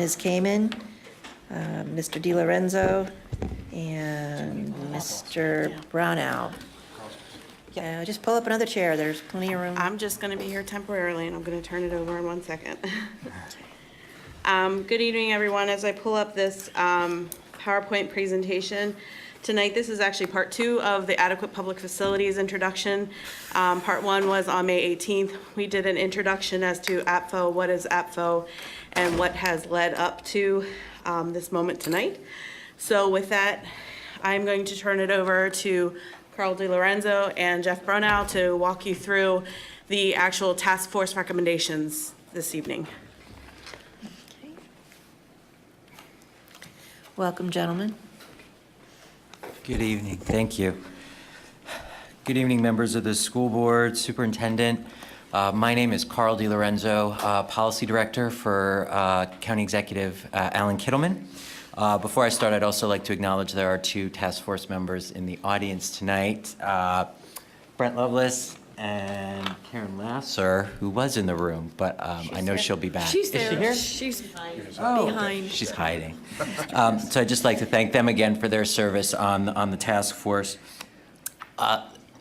Ms. Kamen, Mr. DiLorenzo, and Mr. Brownell. Just pull up another chair. There's plenty of room. I'm just going to be here temporarily, and I'm going to turn it over in 1 second. Good evening, everyone. As I pull up this PowerPoint presentation tonight, this is actually part 2 of the Adequate Public Facilities introduction. Part 1 was on May 18th. We did an introduction as to APFO, what is APFO, and what has led up to this moment tonight. So with that, I'm going to turn it over to Carl DiLorenzo and Jeff Brownell to walk you through the actual task force recommendations this evening. Okay. Welcome, gentlemen. Good evening. Thank you. Good evening, members of the school board, superintendent. My name is Carl DiLorenzo, policy director for County Executive Alan Kittleman. Before I start, I'd also like to acknowledge there are 2 task force members in the audience tonight, Brent Lovelace and Karen Lasser, who was in the room, but I know she'll be back. She's there. Is she here? She's behind. She's hiding. So I'd just like to thank them again for their service on the task force.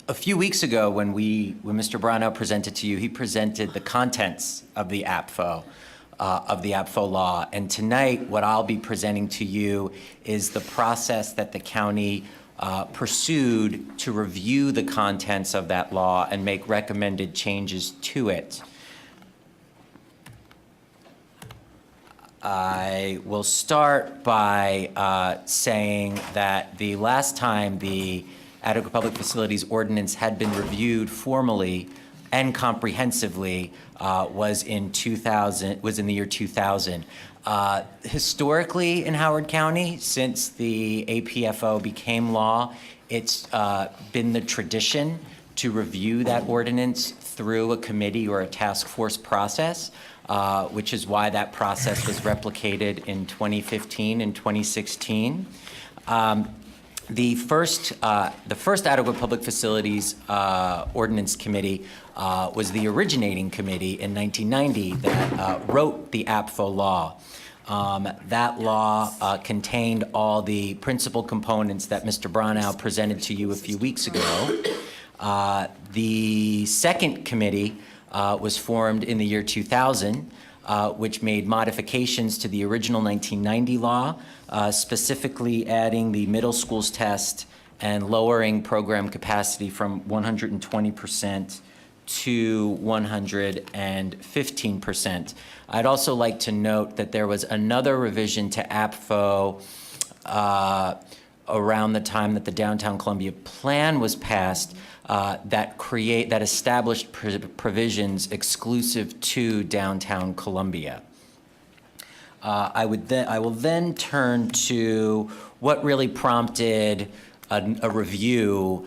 A few weeks ago, when Mr. Brownell presented to you, he presented the contents of the APFO. Law. And tonight, what I'll be presenting to you is the process that the county pursued to review the contents of that law and make recommended changes to it. I will start by saying that the last time the Adequate Public Facilities Ordinance had been reviewed formally and comprehensively was in the year 2000. Historically in Howard County, since the APFO became law, it's been the tradition to review that ordinance through a committee or a task force process, which is why that process was replicated in 2015 and 2016. The first Adequate Public Facilities Ordinance Committee was the originating committee in 1990 that wrote the APFO law. That law contained all the principal components that Mr. Brownell presented to you a few weeks ago. The second committee was formed in the year 2000, which made modifications to the original 1990 law, specifically adding the middle schools test and lowering program capacity from 120% to 115%. I'd also like to note that there was another revision to APFO around the time that the Downtown Columbia Plan was passed that established provisions exclusive to Downtown Columbia. I will then turn to what really prompted a review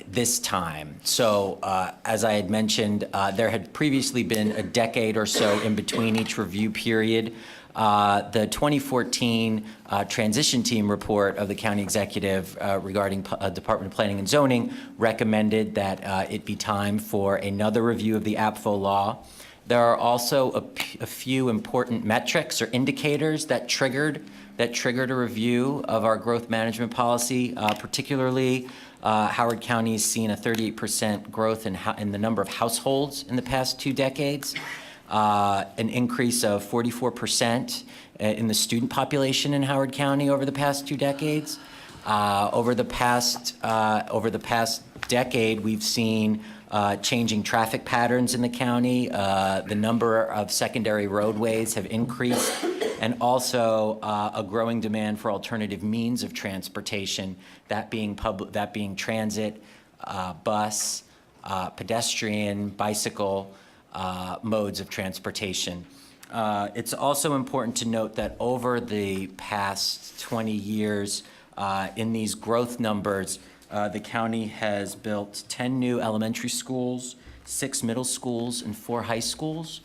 this time. So as I had mentioned, there had previously been a decade or so in between each review period. The 2014 transition team report of the county executive regarding Department of Planning and Zoning recommended that it be time for another review of the APFO law. There are also a few important metrics or indicators that triggered a review of our growth management policy, particularly Howard County has seen a 38% growth in the number of households in the past 2 decades, an increase of 44% in the student population in Howard County over the past 2 decades. Over the past decade, we've seen changing traffic patterns in the county. The number of secondary roadways have increased, and also a growing demand for alternative means of transportation, that being transit, bus, pedestrian, bicycle modes of transportation. It's also important to note that over the past 20 years, in these growth numbers, the county has built 10 new elementary schools, 6 middle schools, and 4 high schools.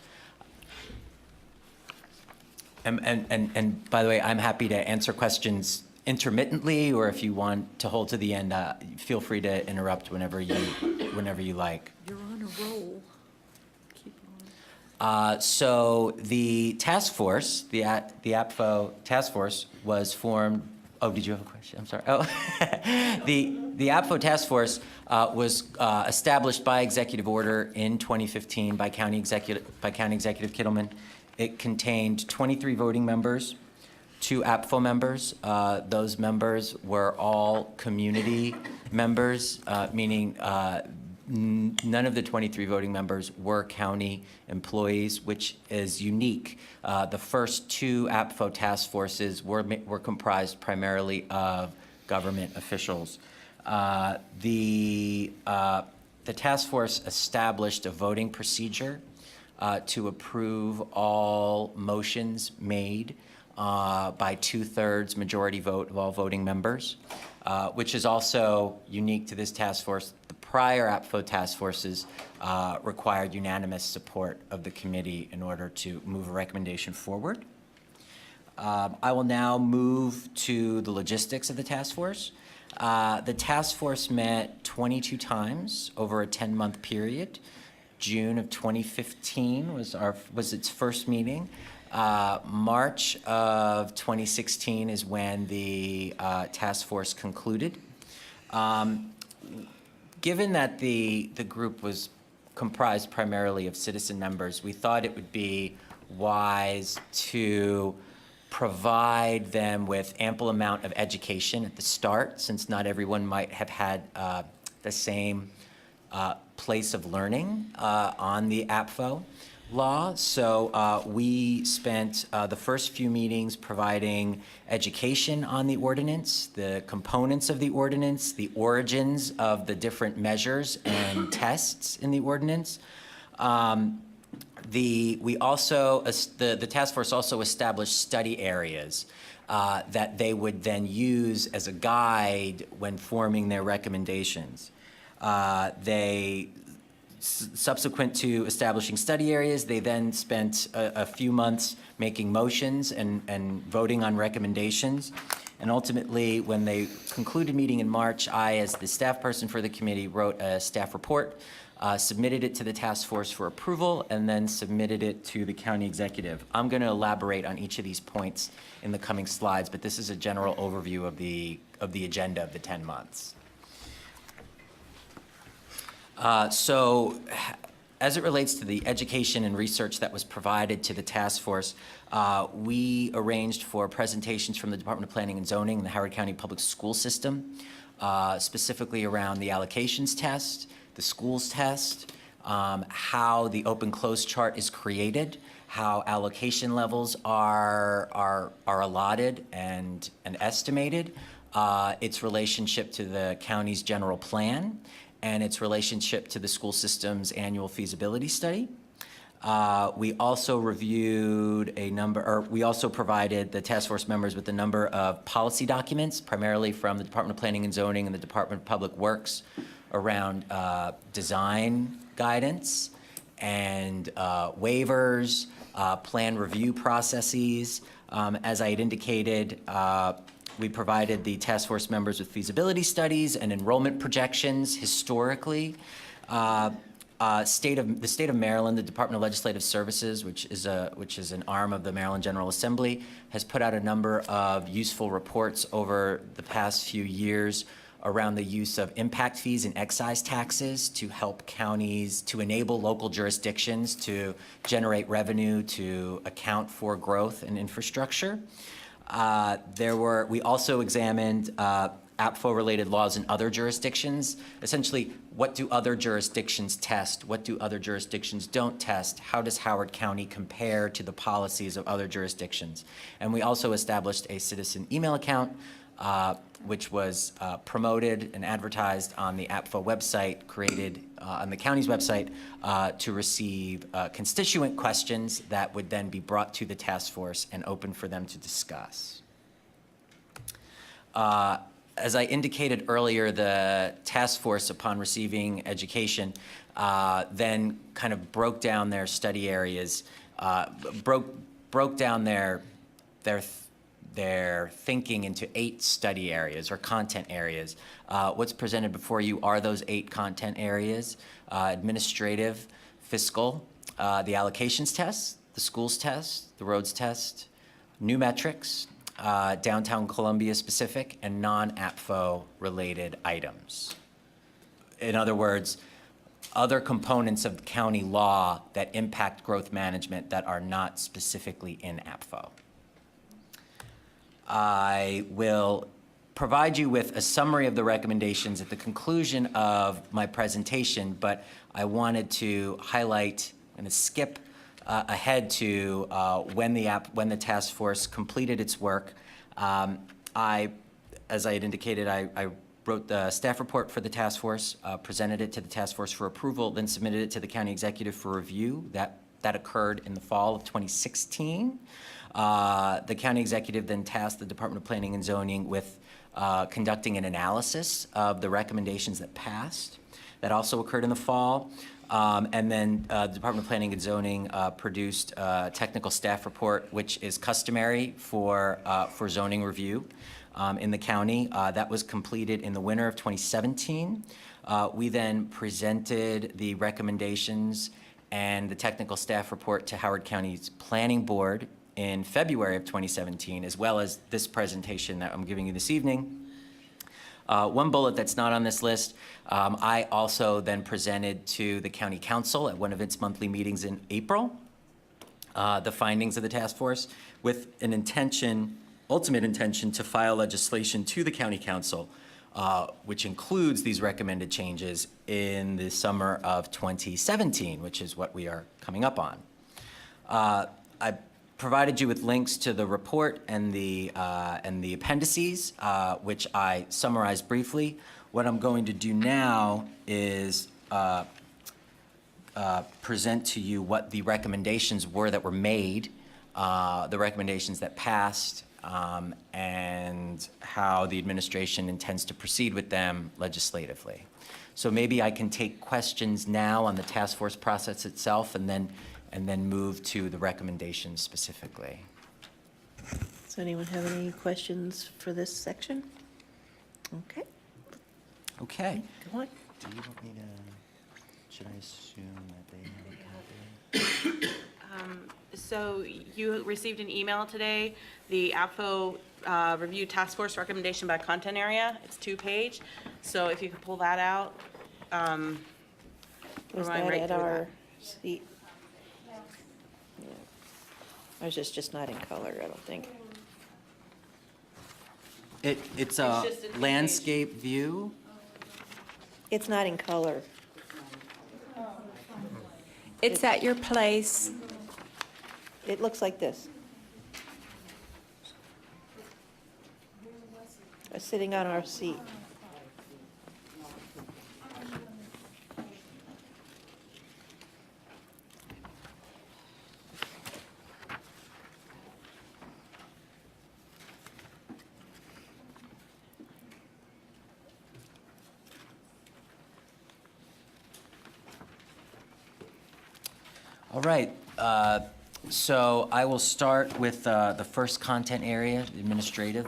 And by the way, I'm happy to answer questions intermittently, or if you want to hold to the end, feel free to interrupt whenever you like. You're on a roll. Keep So the task force, the APFO task force was formed. Oh, did you have a question? I'm sorry. Oh, the APFO task force was established by executive order in 2015 by County Executive Kittleman. It contained 23 voting members, 2 APFO members. Those members were all community members, meaning none of the 23 voting members were county employees, which is unique. The first 2 APFO task forces were comprised primarily of government officials. The task force established a voting procedure to approve all motions made by 2/3 majority vote of all voting members, which is also unique to this task force. The prior APFO task forces required unanimous support of the committee in order to move a recommendation forward. I will now move to the logistics of the task force. The task force met 22 times over a 10-month period. June of 2015 was its first meeting. March of 2016 is when the task force concluded. Given that the group was comprised primarily of citizen members, we thought it would be wise to provide them with ample amount of education at the start, since not everyone might have had the same place of learning on the APFO law. So we spent the first few meetings providing education on the ordinance, the components of the ordinance, the origins of the different measures and tests in the ordinance. The task force also established study areas that they would then use as a guide when forming their recommendations. Subsequent to establishing study areas, they then spent a few months making motions and voting on recommendations. And ultimately, when they concluded meeting in March, I, as the staff person for the committee, wrote a staff report, submitted it to the task force for approval, and then submitted it to the county executive. I'm going to elaborate on each of these points in the coming slides, but this is a general overview of the agenda of the 10 months. So as it relates to the education and research that was provided to the task force, we arranged for presentations from the Department of Planning and Zoning and the Howard County Public School System, specifically around the allocations test, the schools test, how the open-close chart is created, how allocation levels are allotted and estimated, its relationship to the county's general plan, and its relationship to the school system's annual feasibility study. We also provided the task force members with a number of policy documents, primarily from the Department of Planning and Zoning and the Department of Public Works, around design guidance and waivers, plan review processes. As I had indicated, we provided the task force members with feasibility studies and enrollment projections historically. The state of Maryland, the Department of Legislative Services, which is an arm of the Maryland General Assembly, has put out a number of useful reports over the past few years around the use of impact fees and excise taxes to help counties, to enable local jurisdictions to generate revenue to account for growth and infrastructure. We also examined APFO-related laws in other jurisdictions. Essentially, what do other jurisdictions test? What do other jurisdictions don't test? How does Howard County compare to the policies of other jurisdictions? And we also established a citizen email account, which was promoted and advertised on the APFO website, created on the county's website, to receive constituent questions that would then be brought to the task force and open for them to discuss. As I indicated earlier, the task force, upon receiving education, then kind of broke down their study areas, broke down their thinking into 8 study areas or content areas. What's presented before you are those 8 content areas: administrative, fiscal, the allocations test, the schools test, the roads test, new metrics, downtown Columbia specific, and non-APFO related items. In other words, other components of county law that impact growth management that are not specifically in APFO. I will provide you with a summary of the recommendations at the conclusion of my presentation, but I wanted to highlight, I'm going to skip ahead to when the task force completed its work. As I had indicated, I wrote the staff report for the task force, presented it to the task force for approval, then submitted it to the county executive for review. That occurred in the fall of 2016. The county executive then tasked the Department of Planning and Zoning with conducting an analysis of the recommendations that passed. That also occurred in the fall. And then the Department of Planning and Zoning produced a technical staff report, which is customary for zoning review in the county. That was completed in the winter of 2017. We then presented the recommendations and the technical staff report to Howard County's Planning Board in February of 2017, as well as this presentation that I'm giving you this evening. One bullet that's not on this list, I also then presented to the county council at one of its monthly meetings in April, the findings of the task force with an intention, ultimate intention, to file legislation to the county council, which includes these recommended changes in the summer of 2017, which is what we are coming up on. I provided you with links to the report and the appendices, which I summarized briefly. What I'm going to do now is present to you what the recommendations were that were made, the recommendations that passed, and how the administration intends to proceed with them legislatively. So maybe I can take questions now on the task force process itself, and then move to the recommendations specifically. Does anyone have any questions for this section? Okay, Okay. go on. Do you want me to, should I assume that they have a copy? So you received an email today, the APFO review task force recommendation by content area. It's 2-page. So if you could pull that out. Was we're going that right at through our that. seat? Yeah. Ours is just not in color, I don't think. It's a just a 2-page. landscape view. It's not in color. It's at your place. It looks like this. Sitting on our seat. All right. So I will start with the first content area, administrative.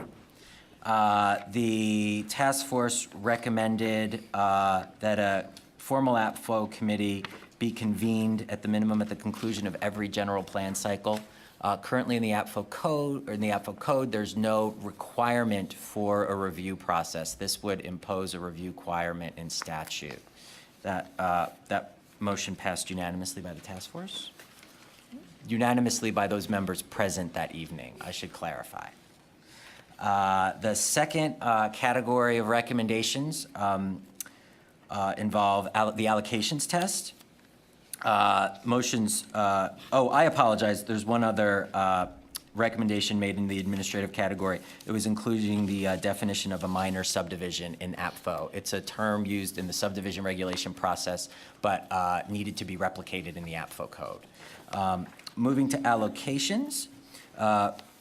The task force recommended that a formal APFO committee be convened at the minimum at the conclusion of every general plan cycle. Currently in the APFO code, there's no requirement for a review process. This would impose a review requirement in statute. That motion passed unanimously by the task force. Unanimously by those members present that evening, I should clarify. The second category of recommendations involve the allocations test. Motions, I apologize, there's one other recommendation made in the administrative category. It was including the definition of a minor subdivision in APFO. It's a term used in the subdivision regulation process, but needed to be replicated in the APFO code. Moving to allocations,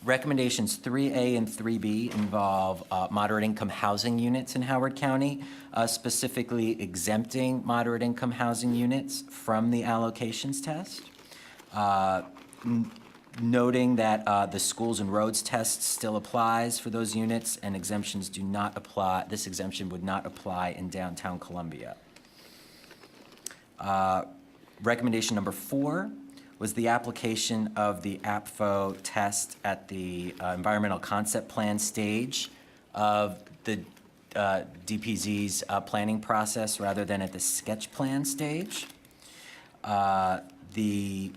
recommendations 3A and 3B involve moderate income housing units in Howard County, specifically exempting moderate income housing units from the allocations test. Noting that the schools and roads test still applies for those units, and exemptions do not apply, this exemption would not apply in downtown Columbia. Recommendation number 4 was the application of the Apfo test at the environmental concept plan stage of the DPZ's planning process rather than at the sketch plan stage. The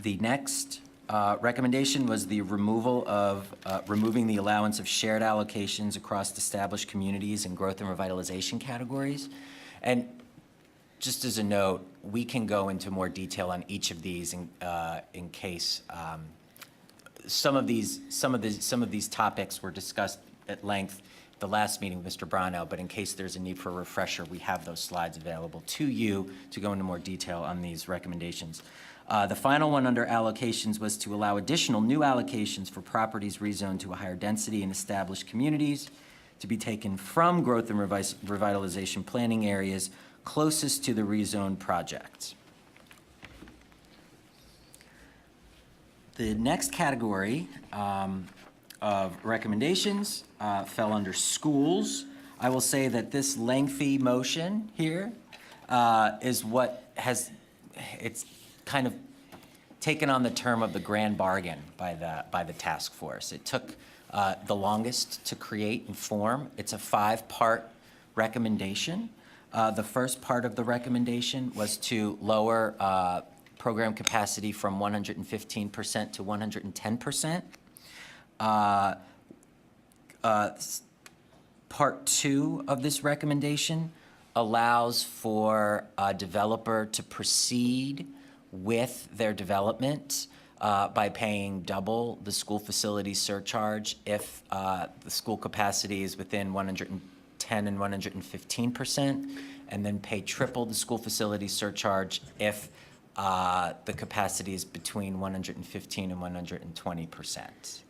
next recommendation was the removal of, removing the allowance of shared allocations across established communities and growth and revitalization categories. And just as a note, we can go into more detail on each of these in case some of these topics were discussed at length the last meeting with Mr. Brownell, but in case there's a need for a refresher, we have those slides available to you to go into more detail on these recommendations. The final one under allocations was to allow additional new allocations for properties rezoned to a higher density in established communities to be taken from growth and revitalization planning areas closest to the rezoned projects. The next category of recommendations fell under schools. I will say that this lengthy motion here is what has, it's kind of taken on the term of the grand bargain by the task force. It took the longest to create and form. It's a 5-part recommendation. The first part of the recommendation was to lower program capacity from 115% to 110%. Part 2 of this recommendation allows for a developer to proceed with their development by paying double the school facility surcharge if the school capacity is within 110 and 115%, and then pay triple the school facility surcharge if the capacity is between 115 and 120%.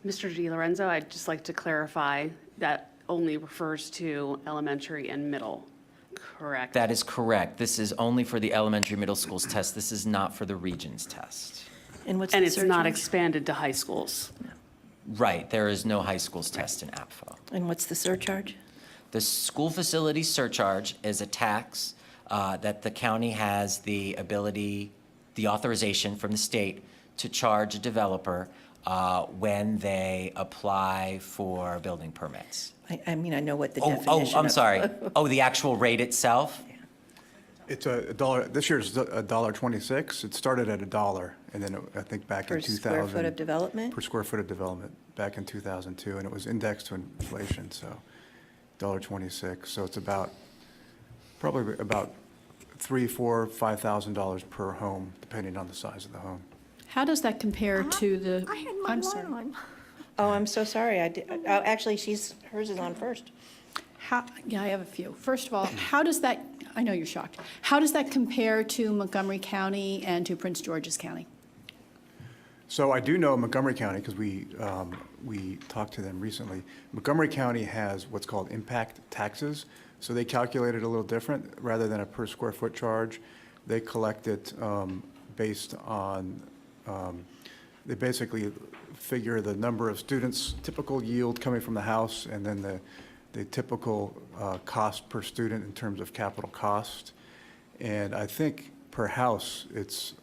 Mr. DiLorenzo, I'd just like to clarify that only refers to elementary and middle, correct? That is correct. This is only for the elementary middle schools test. This is not for the regions test. And what's And the it's not surcharge? expanded to high schools. Right, there is no high schools test in Apfo. And what's the surcharge? The school facility surcharge is a tax that the county has the ability, the authorization from the state to charge a developer when they apply for building permits. I mean, I know what the Oh, definition I'm of- sorry. Oh, the actual rate itself? It's $1. This year's $1.26. It started at $1, and then I think back Per in 2000. square foot of development? Per square foot of development, back in 2002, and it was indexed to inflation, so $1.26. So it's probably about $3,000, $4,000, $5,000 per home, depending on the size of the home. How does that compare to the? I had my I'm light sorry. on. Oh, I'm so sorry. Actually, hers is on first. Yeah, I have a few. First of all, how does that, I know you're shocked, how does that compare to Montgomery County and to Prince George's County? So I do know Montgomery County, because we talked to them recently. Montgomery County has what's called impact taxes. So they calculate it a little different. Rather than a per square foot charge, they collect it based on, they basically figure the number of students, typical yield coming from the house, and then the typical cost per student in terms of capital cost. And I think per house, it's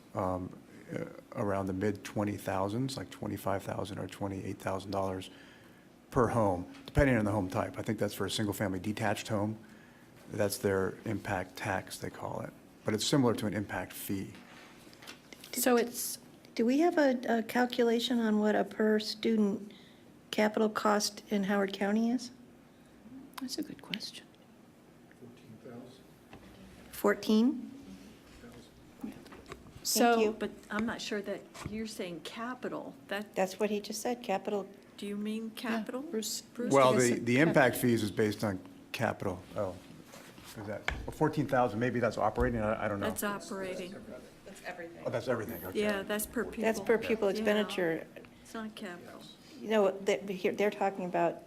around the mid-20,000s, like $25,000 or $28,000 per home, depending on the home type. I think that's for a single-family detached home. That's their impact tax, they call it. But it's similar to an impact fee. So it's, Do we have a calculation on what a per student capital cost in Howard County is? that's a good question. 14? So, you. But I'm not sure that you're saying capital. That's what he just said, capital. Do you mean capital? Bruce. Well, Yes, the impact fees is based on capital. Oh, is that, 14,000, maybe that's operating, I don't know. That's operating. Oh, that's everything, okay. Yeah, that's per pupil. That's per pupil Yeah. expenditure. It's not capital. You know, they're talking about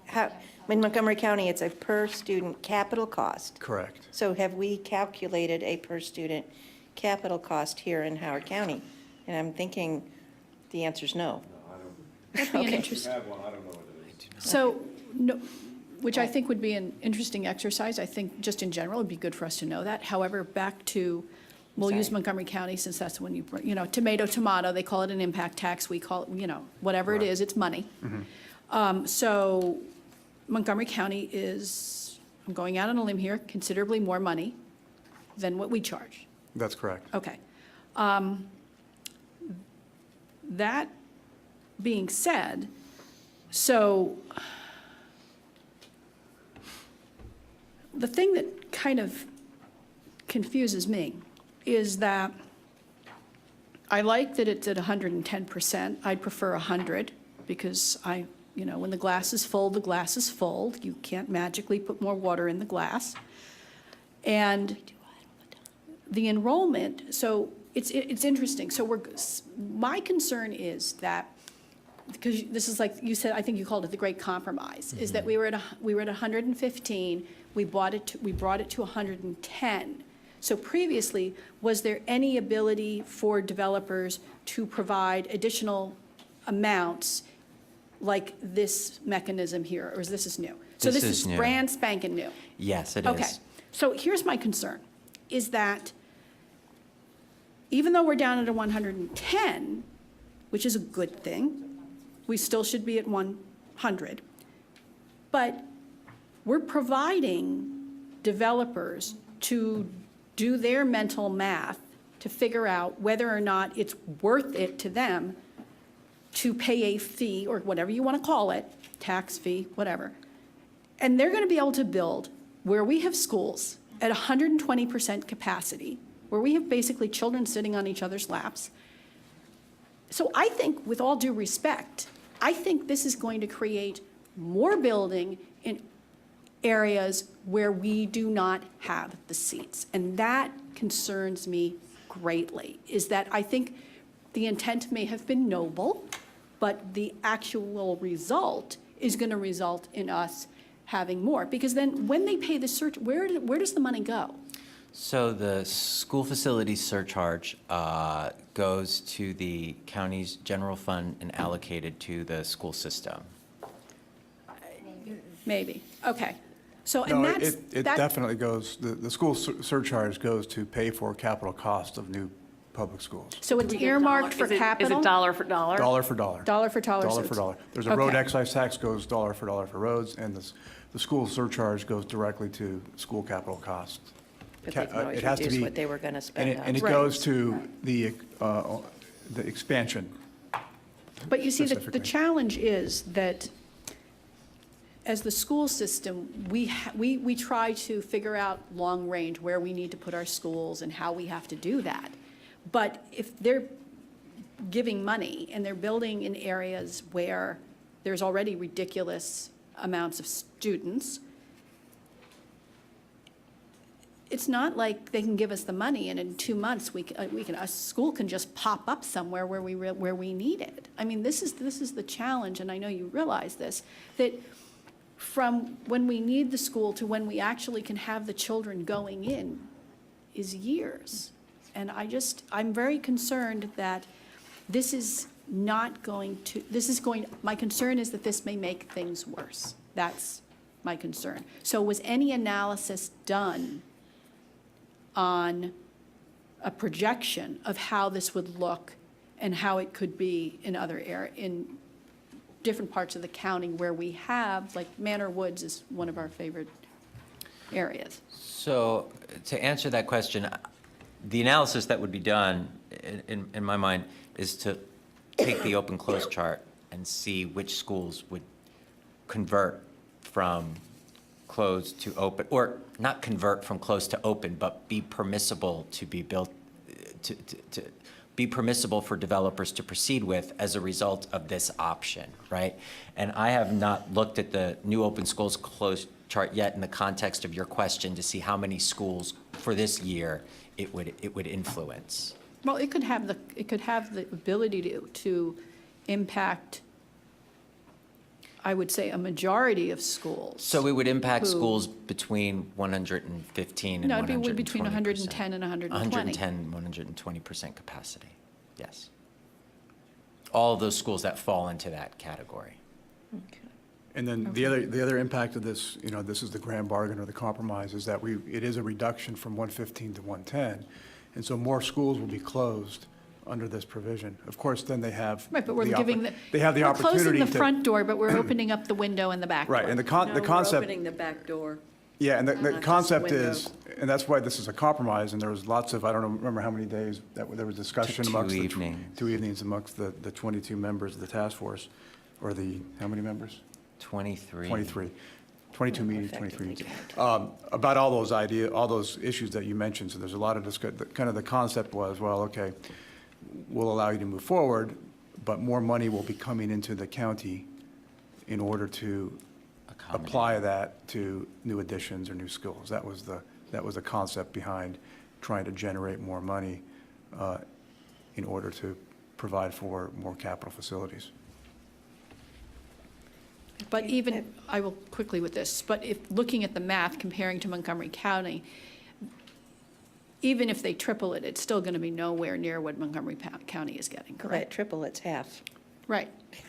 how, in Montgomery County, it's a per student capital cost. Correct. So have we calculated a per student capital cost here in Howard County? And I'm thinking the answer's no. that'd be an Okay. interesting. So, no, which I think would be an interesting exercise. I think just in general, it'd be good for us to know that. However, back to we'll use Sorry. Montgomery County since that's when tomato, tomato, they call it an impact tax, we call it, whatever it is, it's money. So Montgomery County is, I'm going out on a limb here, considerably more money than what we charge. That's correct. Okay. That being said, so the thing that kind of confuses me is that I like that it's at 110%. I'd prefer 100 because when the glass is full, the glass is full. You can't magically put more water in the glass. And the enrollment, so it's interesting. So my concern is that, because this is like you said, I think you called it the great compromise, is that we were at 115, we brought it to 110. So previously, was there any ability for developers to provide additional amounts like this mechanism here, or is this new? So This this is is new. brand spanking new. Yes, it is. Okay, so here's my concern, is that even though we're down at a 110, which is a good thing, we still should be at 100, but we're providing developers to do their mental math to figure out whether or not it's worth it to them to pay a fee, or whatever you want to call it, tax fee, whatever. And they're going to be able to build where we have schools at 120% capacity, where we have basically children sitting on each other's laps. So I think, with all due respect, I think this is going to create more building in areas where we do not have the seats. And that concerns me greatly, is that I think the intent may have been noble, but the actual result is going to result in us having more. Because then when they pay the where does the money go? So the school facilities surcharge goes to the county's general fund and allocated to the school system. Maybe, okay. So, No, and that's. it that- definitely goes, the school surcharge goes to pay for capital cost of new public schools. So it's earmarked for Is it capital? dollar for dollar? Dollar for dollar. Dollar for dollar Dollar suits. for dollar. There's a road Okay. excise tax goes dollar for roads, and the school surcharge goes directly to school capital costs. But they can always It has to reduce be- what they were going to spend on. And it Right. goes to the expansion. But you see, the specifically. challenge is that as the school system, we try to figure out long range where we need to put our schools and how we have to do that. But if they're giving money and they're building in areas where there's already ridiculous amounts of students, it's not like they can give us the money and in 2 months a school can just pop up somewhere where we need it. I mean, this is the challenge, and I know you realize this, that from when we need the school to when we actually can have the children going in is years. And I'm very concerned that this is not going to, my concern is that this may make things worse. That's my concern. So was any analysis done on a projection of how this would look and how it could be in in different parts of the county where we have, like Manor Woods is one of our favorite areas? So to answer that question, the analysis that would be done, in my mind, is to take the open-close chart and see which schools would convert from closed to open, or not convert from closed to open, but be permissible to be built, to be permissible for developers to proceed with as a result of this option, right? And I have not looked at the new open schools closed chart yet in the context of your question to see how many schools for this year it would influence. Well, it could have the ability to impact, I would say, a majority of schools. So it would impact Who- schools between 115 and No, 120%. it would be between 110 and 120. 110, 120% capacity, yes. All of those schools that fall into that category. And then the other impact of this, this is the grand bargain or the compromise, is that it is a reduction from 115 to 110. And so more schools will be closed under this provision. Of course, then they have. Right, but we're the giving they have the we're closing opportunity the to. front door, but we're opening up the window and the back door. Right, and the No, concept. we're opening the back door. Yeah, and the just concept window. is, and that's why this is a compromise, and there was lots of, I don't remember how many days, that there was discussion Two amongst the. evenings. 2 evenings amongst the 22 members of the task force, or the, how many members? 23. 23. 22 meetings, effectively 23 meetings. About all those issues that you mentioned, so there's a lot of kind of the concept was, well, okay, we'll allow you to move forward, but more money will be coming into the county in order to apply that to new additions or new schools. That was the concept behind trying to generate more money in order to provide for more capital facilities. But even, I will quickly with this, but if, looking at the math, comparing to Montgomery County, even if they triple it, it's still going to be nowhere near what Montgomery County is getting, Right, correct? triple, it's half. Right,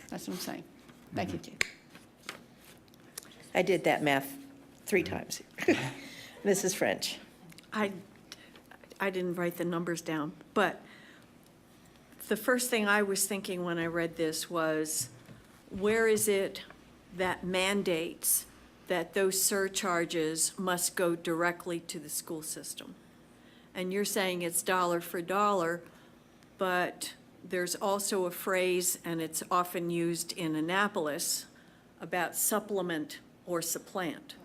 that's what I'm saying. Thank you. I did that math 3 times. Mrs. French. I didn't write the numbers down, but the first thing I was thinking when I read this was, where is it that mandates that those surcharges must go directly to the school system? And you're saying it's dollar for dollar, but there's also a phrase, and it's often used in Annapolis, about supplement or supplant.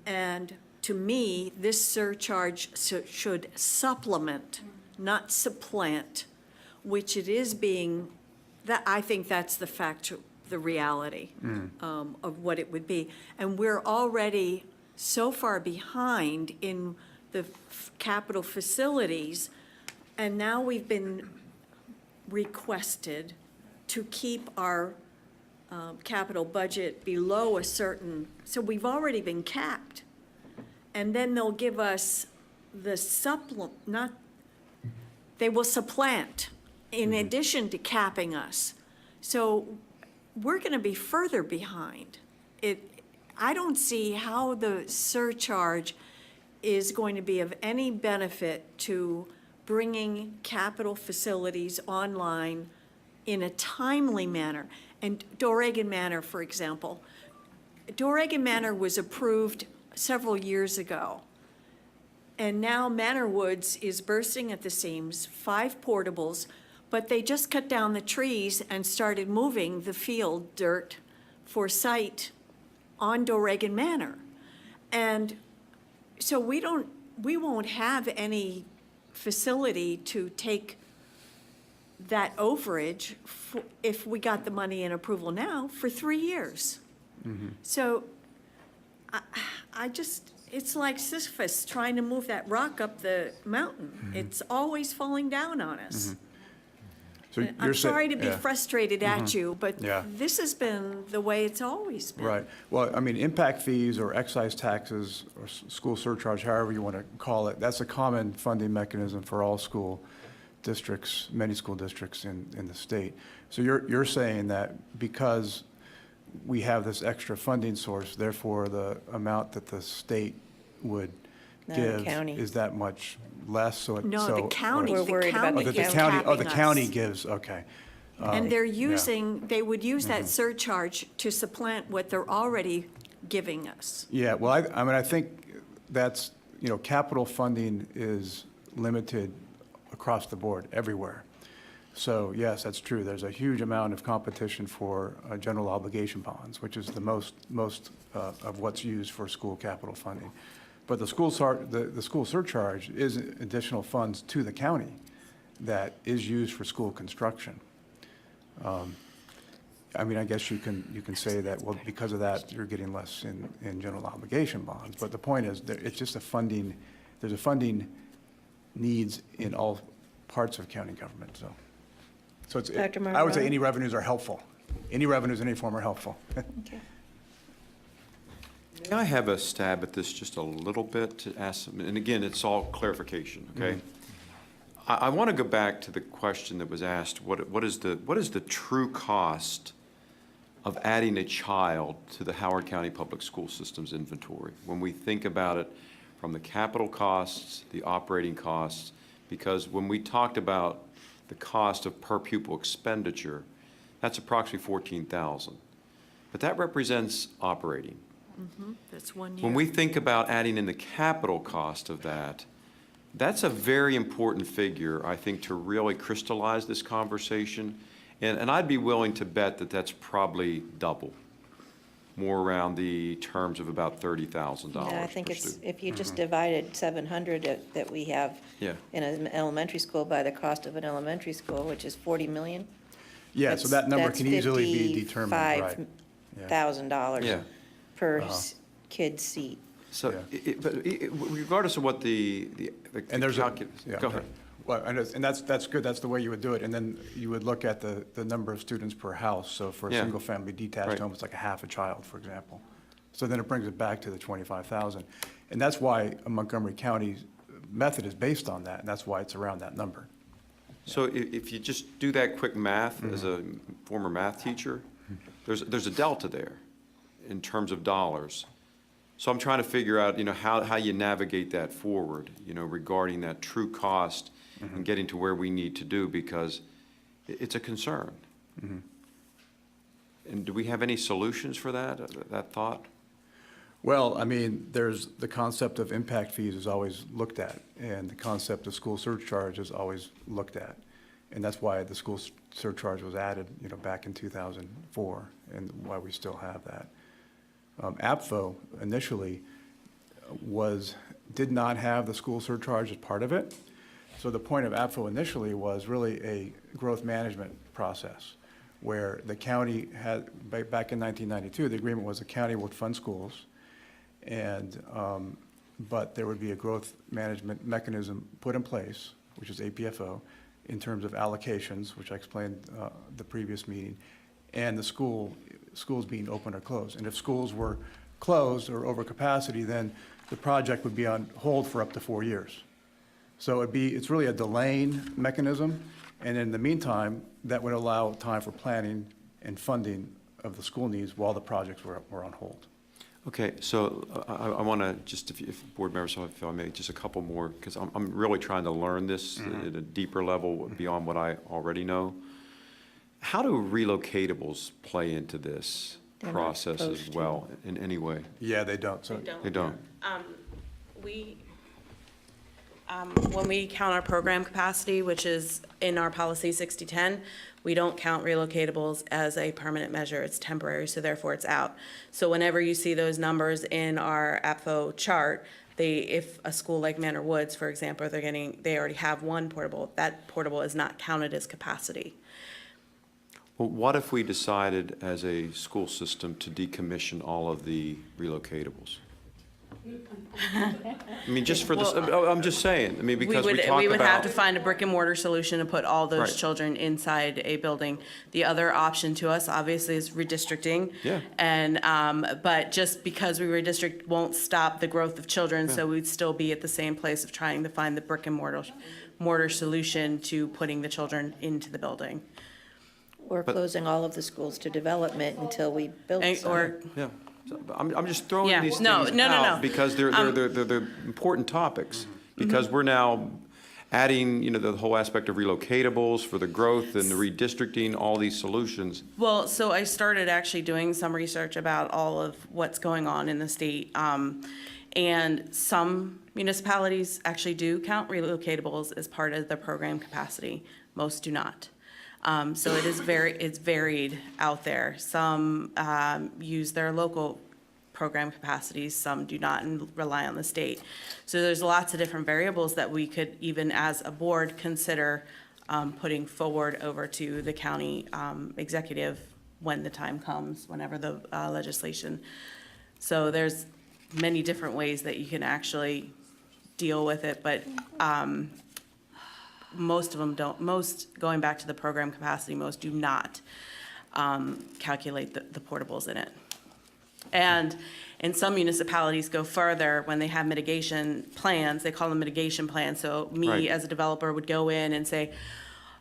And to me, this surcharge should supplement, not supplant, which it is being, that, I think that's the fact, the reality of what it would be. And we're already so far behind in the capital facilities, and now we've been requested to keep our capital budget below a certain, so we've already been capped. And then they'll give us the they will supplant in addition to capping us. So we're going to be further behind. I don't see how the surcharge is going to be of any benefit to bringing capital facilities online in a timely manner. And Doregan Manor, for example. Doregan Manor was approved several years ago. And now Manor Woods is bursting at the seams, 5 portables, but they just cut down the trees and started moving the field dirt for site on Doregan Manor. And so we won't have any facility to take that overage if we got the money in approval now for 3 years. So I just, it's like Sisyphus trying to move that rock up the mountain. It's always falling down on us. So I'm you're saying- sorry to be yeah. frustrated at you, but Yeah. this has been the way it's always been. Right. Well, I mean, impact fees or excise taxes or school surcharge, however you want to call it, that's a common funding mechanism for all school districts, many school districts in the state. So you're saying that because we have this extra funding source, therefore the amount that the state would No, give county. is that much less? So No, the county, We're the worried about county the is the county, oh, the capping county us. gives, okay. And they're yeah. using, they would use that surcharge to supplant what they're already giving us. Yeah, well, I mean, I think that's, capital funding is limited across the board, everywhere. So, yes, that's true. There's a huge amount of competition for general obligation bonds, which is the most of what's used for school capital funding. But the school surcharge is additional funds to the county that is used for school construction. I mean, I guess you can say that, well, because of that, you're getting less in general obligation bonds. But the point is, that it's just there's a funding needs in all parts of county government, so. So it's, Dr. I would say Marrone? any revenues are helpful. Any revenues in any form are helpful. May I have a stab at this just a little bit to ask, and again, it's all clarification, okay? I want to go back to the question that was asked, what is the true cost of adding a child to the Howard County Public School System's inventory? When we think about it from the capital costs, the operating costs, because when we talked about the cost of per pupil expenditure, that's approximately 14,000. But that represents operating. That's 1 year. When we think about adding in the capital cost of that, that's a very important figure, I think, to really crystallize this conversation. And I'd be willing to bet that that's probably double, more around the terms of about $30,000 Yeah, I think per it's, student. if you just divided 700 that we have Yeah. in an elementary school by the cost of an elementary school, which is 40 million. Yeah, so that number can easily be determined, right? Yeah. $55,000 Yeah. per kid seat. So, Yeah. but regardless of what the And there's yeah, go ahead. Well, and that's good, that's the way you would do it, and then you would look at the number of students per house, so for a Yeah. single-family detached Right. home, it's like a half a child, for example. So then it brings it back to the 25,000. And that's why Montgomery County's method is based on that, and that's why it's around that number. So if you just do that quick math, as a former math teacher, there's a delta there in terms of dollars. So I'm trying to figure out, how you navigate that forward, regarding that true cost and getting to where we need to do, because it's a concern. And do we have any solutions for that thought? Well, I mean, there's, the concept of impact fees is always looked at, and the concept of school surcharge is always looked at. And that's why the school surcharge was added, back in 2004, and why we still have that. APFO initially did not have the school surcharge as part of it. So the point of APFO initially was really a growth management process, where the county had, back in 1992, the agreement was the county would fund schools, and, but there would be a growth management mechanism put in place, which is APFO, in terms of allocations, which I explained the previous meeting, and the schools being open or closed. And if schools were closed or over capacity, then the project would be on hold for up to 4 years. So it's really a delaying mechanism, and in the meantime, that would allow time for planning and funding of the school needs while the projects were on hold. Okay, so I want to just, if board members, if I may, just a couple more, because I'm really trying to learn this at a deeper level beyond what I already know. How do relocatables play into this They're not process as supposed to. well in any way? Yeah, they don't. So They don't? When we count our program capacity, which is in our policy 6010, we don't count relocatables as a permanent measure. It's temporary, so therefore it's out. So whenever you see those numbers in our APFO chart, if a school like Manor Woods, for example, they already have one portable, that portable is not counted as capacity. Well, what if we decided as a school system to decommission all of the relocatables? I mean, just for this, I'm just saying, because we talk We would have to about, find a brick and mortar solution to put all those Right. children inside a building. The other option to us, obviously, is redistricting. Yeah. And, but just because we redistrict won't stop the growth of children, so we'd still be at the same place of trying to find the brick and mortar solution to putting the children into the building. Or closing all of the schools to development until we build some. Or, yeah. So I'm just throwing Yeah, these things no, out because they're important topics. Because we're now adding, the whole aspect of relocatables for the growth and the redistricting, all these solutions. well, so I started actually doing some research about all of what's going on in the state. And some municipalities actually do count relocatables as part of the program capacity. Most do not. So it's varied out there. Some use their local program capacities, some do not and rely on the state. So there's lots of different variables that we could, even as a board, consider putting forward over to the county executive when the time comes, whenever the legislation. So there's many different ways that you can actually deal with it, but most of them don't, going back to the program capacity, most do not calculate the portables in it. And some municipalities go further when they have mitigation plans, they call them mitigation plans. So me, Right. as a developer, would go in and say,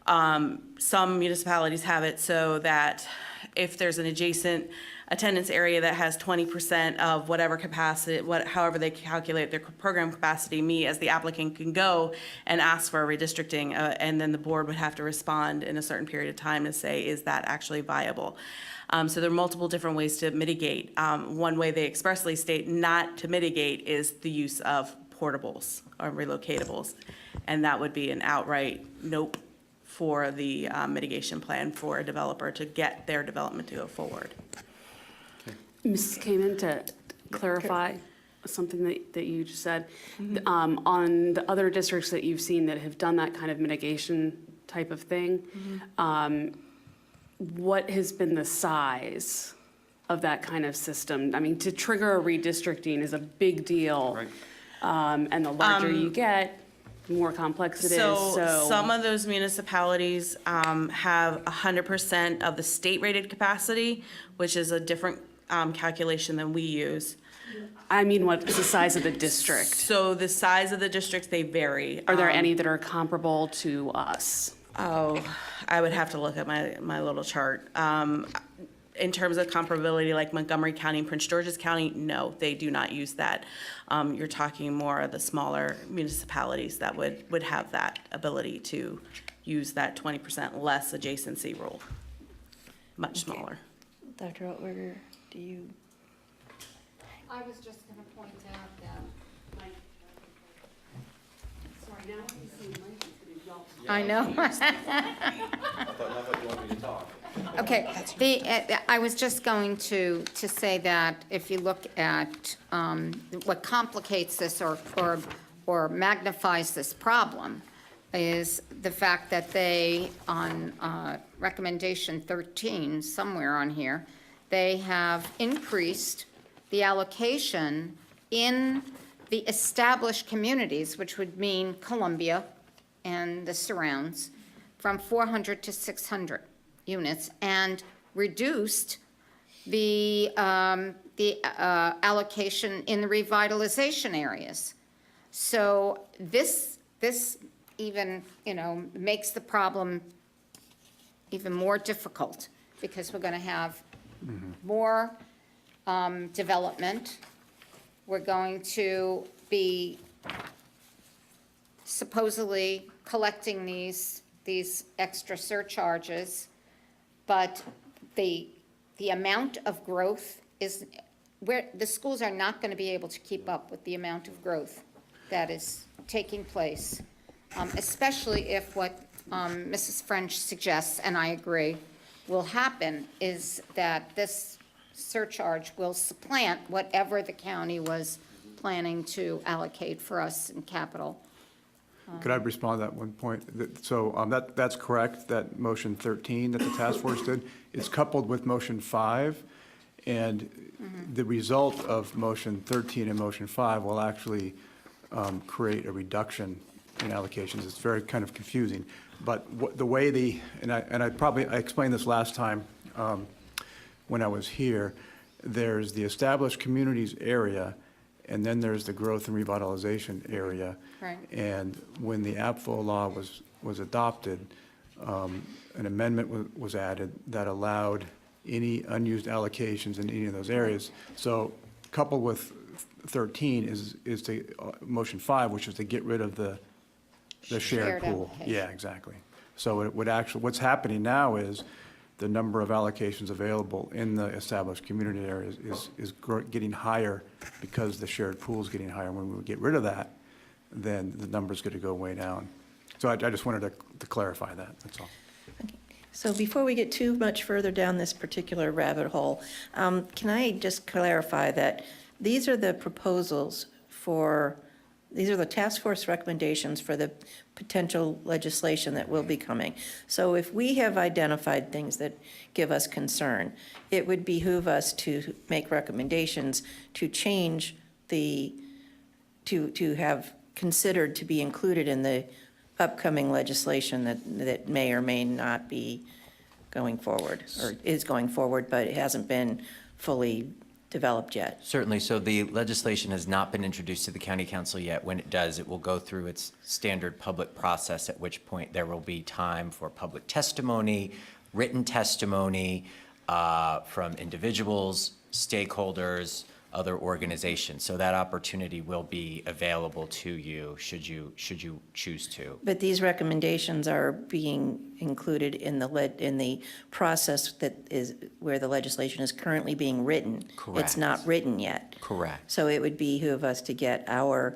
Some municipalities have it so that if there's an adjacent attendance area that has 20% of whatever capacity, however they calculate their program capacity, me as the applicant can go and ask for a redistricting, and then the board would have to respond in a certain period of time and say, is that actually viable? So there are multiple different ways to mitigate. One way they expressly state not to mitigate is the use of portables or relocatables, and that would be an outright nope for the mitigation plan for a developer to get their development to go forward. Mrs. Kamen, to clarify something that you just said, on the other districts that you've seen that have done that kind of mitigation type of thing, what has been the size of that kind of system? I mean, to trigger a redistricting is a big deal. Right. And the larger you get, the more complex it is, so. Some of those municipalities have 100% of the state-rated capacity, which is a different calculation than we use. I mean, what's the size of the district? So the size of the districts, they vary. Are there any that are comparable to us? Oh, I would have to look at my little chart. In terms of comparability, like Montgomery County and Prince George's County, no, they do not use that. You're talking more of the smaller municipalities that would have that ability to use that 20% less adjacency rule. Much smaller. Dr. Altberger, do you? I was just going to point out that, sorry, now you see Mike is going to yell. I know. Okay, I was just going to say that if you look at what complicates this or magnifies this problem is the fact that they, on recommendation 13, somewhere on here, they have increased the allocation in the established communities, which would mean Columbia and the surrounds, from 400 to 600 units, and reduced the allocation in the revitalization areas. So this even, makes the problem even more difficult, because we're going to have more development. We're going to be supposedly collecting these extra surcharges, but the amount of growth is where the schools are not going to be able to keep up with the amount of growth that is taking place, especially if what Mrs. French suggests, and I agree, will happen is that this surcharge will supplant whatever the county was planning to allocate for us in capital. Could I respond to that one point? So that's correct, that motion 13 that the task force did is coupled with motion 5, and the result of motion 13 and motion 5 will actually create a reduction in allocations. It's very kind of confusing, but the way I explained this last time when I was here, there's the established communities area, and then there's the growth and revitalization area. Right. And when the Apfo law was adopted, an amendment was added that allowed any unused allocations in any of those areas. So coupled with 13 is the motion 5, which is to get rid of the shared pool. allocation. Yeah, exactly. So it would actually, what's happening now is the number of allocations available in the established community areas is getting higher because the shared pool is getting higher. When we get rid of that, then the number's going to go way down. So I just wanted to clarify that, that's all. So before we get too much further down this particular rabbit hole, can I just clarify that these are the proposals these are the task force recommendations for the potential legislation that will be coming. So if we have identified things that give us concern, it would behoove us to make recommendations to change to have considered to be included in the upcoming legislation that may or may not be going forward, or is going forward, but it hasn't been fully developed yet. Certainly. So the legislation has not been introduced to the county council yet. When it does, it will go through its standard public process, at which point there will be time for public testimony, written testimony from individuals, stakeholders, other organizations. So that opportunity will be available to you should you choose to. But these recommendations are being included in the process that is, where the legislation is currently being written. Correct. It's not written yet. Correct. So it would behoove us to get our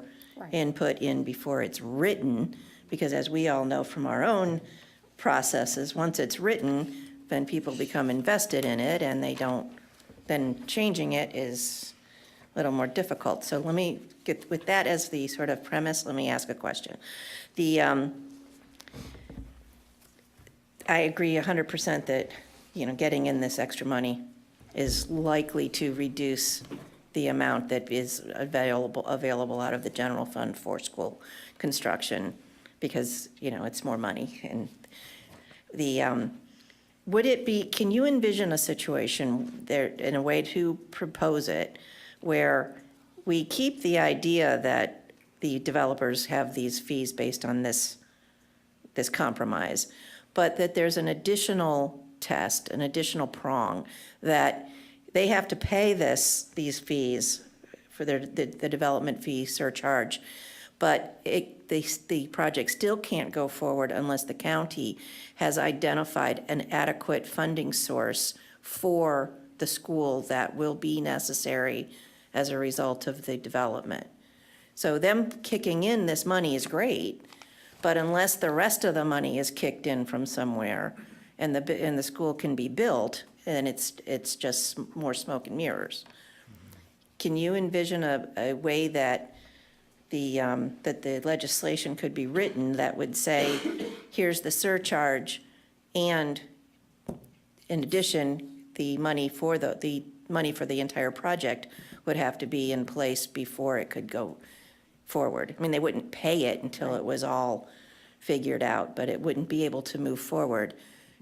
input in before it's written, because as we all know from our own processes, once it's written, then people become invested in it, and they don't, then changing it is a little more difficult. So let me get, with that as the sort of premise, let me ask a question. I agree 100% that, getting in this extra money is likely to reduce the amount that is available out of the general fund for school construction, because, it's more money. And would it be, can you envision a situation there, in a way to propose it, where we keep the idea that the developers have these fees based on this compromise, but that there's an additional test, an additional prong, that they have to pay these fees for the development fee surcharge, but the project still can't go forward unless the county has identified an adequate funding source for the school that will be necessary as a result of the development. So them kicking in this money is great, but unless the rest of the money is kicked in from somewhere and the school can be built, then it's just more smoke and mirrors. Can you envision a way that the legislation could be written that would say, here's the surcharge, and in addition, the money for the entire project would have to be in place before it could go forward? I mean, they wouldn't pay it until it was all figured out, but it wouldn't be able to move forward.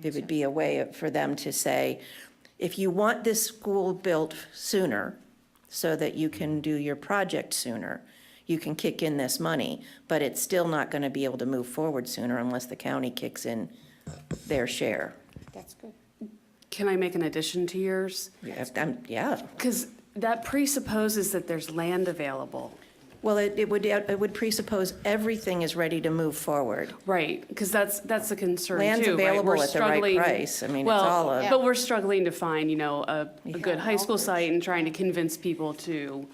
It would be a way for them to say, if you want this school built sooner so that you can do your project sooner, you can kick in this money, but it's still not going to be able to move forward sooner unless the county kicks in their share. That's good. Can I make an addition to yours? Yeah. Because that presupposes that there's land available. Well, it would presuppose everything is ready to move forward. Right, because that's a concern too, right? Land's We're available at the right struggling- price. I mean, it's well, all a. But we're struggling to find, a good high school site and trying to convince people to,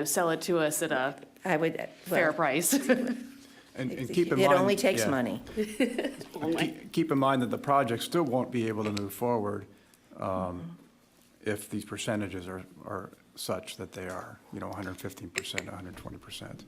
sell it to us at a I would. fair well, price. And keep in mind. It only takes yeah. money. Keep in mind that the project still won't be able to move forward if these percentages are such that they are, 115%, 120%.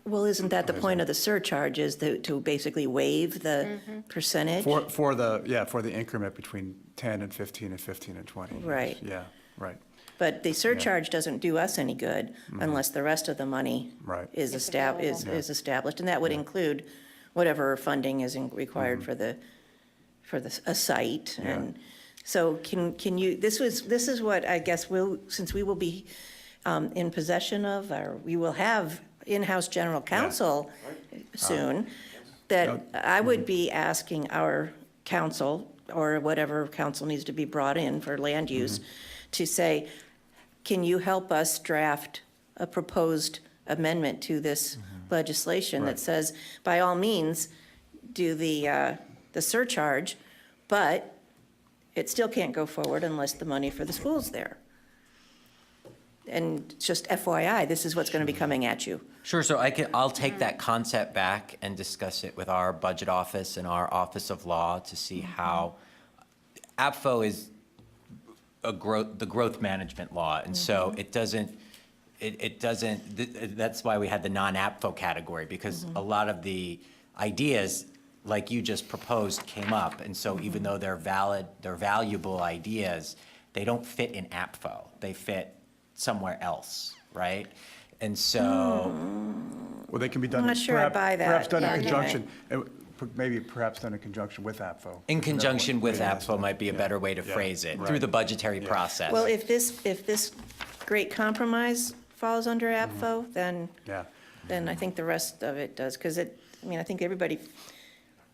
Well, isn't that the point of the surcharge, is to basically waive the percentage? For the increment between 10 and 15 and 15 and 20. Right. Yeah, right. But the surcharge doesn't do us any good unless the rest of the money Right. is established. And that would include whatever funding is required for a site. Yeah. And so can you, this is what I guess since we will be in possession of, or we will have in-house general counsel soon, that I would be asking our council, or whatever council needs to be brought in for land use, to say, can you help us draft a proposed amendment to this legislation that Right. says, by all means, do the surcharge, but it still can't go forward unless the money for the school's there. And just FYI, this is what's going to be coming at you. Sure, so I'll take that concept back and discuss it with our budget office and our Office of Law to see how, APFO is the growth management law, and so it doesn't, that's why we had the non-APFO category, because a lot of the ideas, like you just proposed, came up, and so even though they're valid, they're valuable ideas, they don't fit in APFO, they fit somewhere else, right? And so, Well, they can be done. I'm not sure I buy that. Perhaps done Yeah, in okay. conjunction. And maybe perhaps done in conjunction with APFO. In conjunction with Yeah. APFO might be a better way to Yeah. phrase it, Right. through the budgetary Yeah. process. Well, if this great compromise falls under APFO, Yeah. then I think the rest of it does, because I think everybody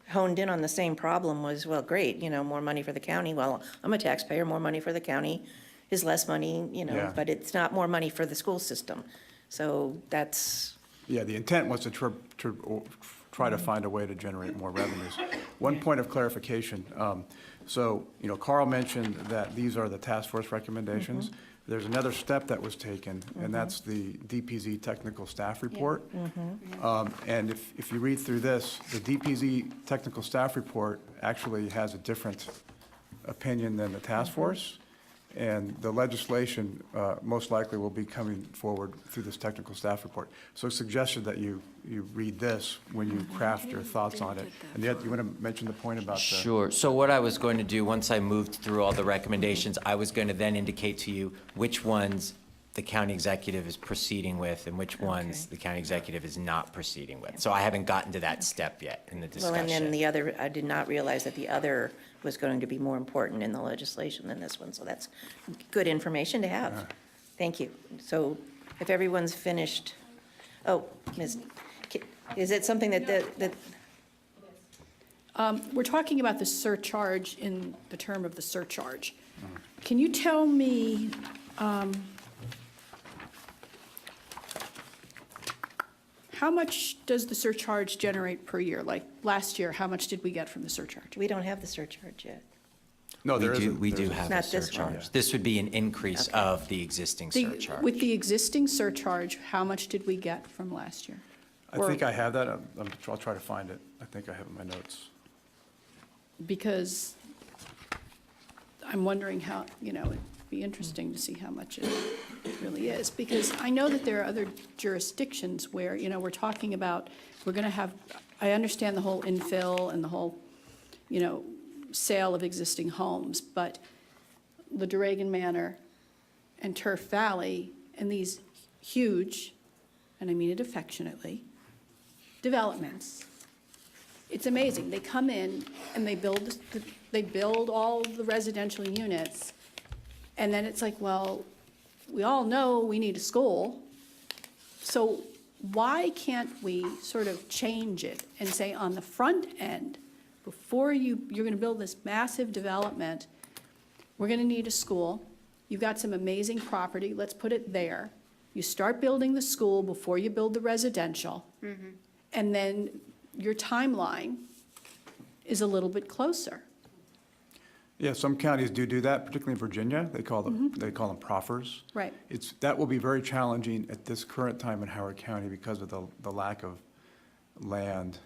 honed in on the same problem was, well, great, more money for the county. Well, I'm a taxpayer, more money for the county is less money, Yeah. but it's not more money for the school system. So that's, Yeah, the intent was to try to find a way to generate more revenues. One point of clarification, so, Carl mentioned that these are the task force recommendations. There's another step that was taken, and that's the DPZ technical staff report. And if you read through this, the DPZ technical staff report actually has a different opinion than the task force. And the legislation most likely will be coming forward through this technical staff report. So it's suggested that you read this when you craft your thoughts on it. And yet, you want to mention the point about the... Sure. So what I was going to do, once I moved through all the recommendations, I was going to then indicate to you which ones the county executive is proceeding with and which ones the county executive is not proceeding with. So I haven't gotten to that step yet in the well, and then discussion. the other, I did not realize that the other was going to be more important in the legislation than this one, so that's good information to have. Thank you. So if everyone's finished, is it something that We're talking about the surcharge in the term of the surcharge. Can you tell me, how much does the surcharge generate per year? Like, last year, how much did we get from the surcharge? we don't have the surcharge yet? No, there isn't. We There do isn't. have a Not this one. surcharge. This would be an increase of the existing surcharge. With the existing surcharge, how much did we get from last year? I think I have that. I'll try to find it. I think I have it in my notes. Because I'm wondering how, it'd be interesting to see how much it really is. Because I know that there are other jurisdictions where, we're talking about, we're going to have, I understand the whole infill and the whole, sale of existing homes, but the Duregan Manor and Turf Valley and these huge, and I mean it affectionately, developments. It's amazing. They come in and they build all the residential units, and then it's like, well, we all know we need a school. So why can't we sort of change it and say on the front end, before you're going to build this massive development, we're going to need a school. You've got some amazing property. Let's put it there. You start building the school before you build the residential. And then your timeline is a little bit closer. Yeah, some counties do that, particularly in Virginia. They call them proffers. Right. That will be very challenging at this current time in Howard County because of the lack of land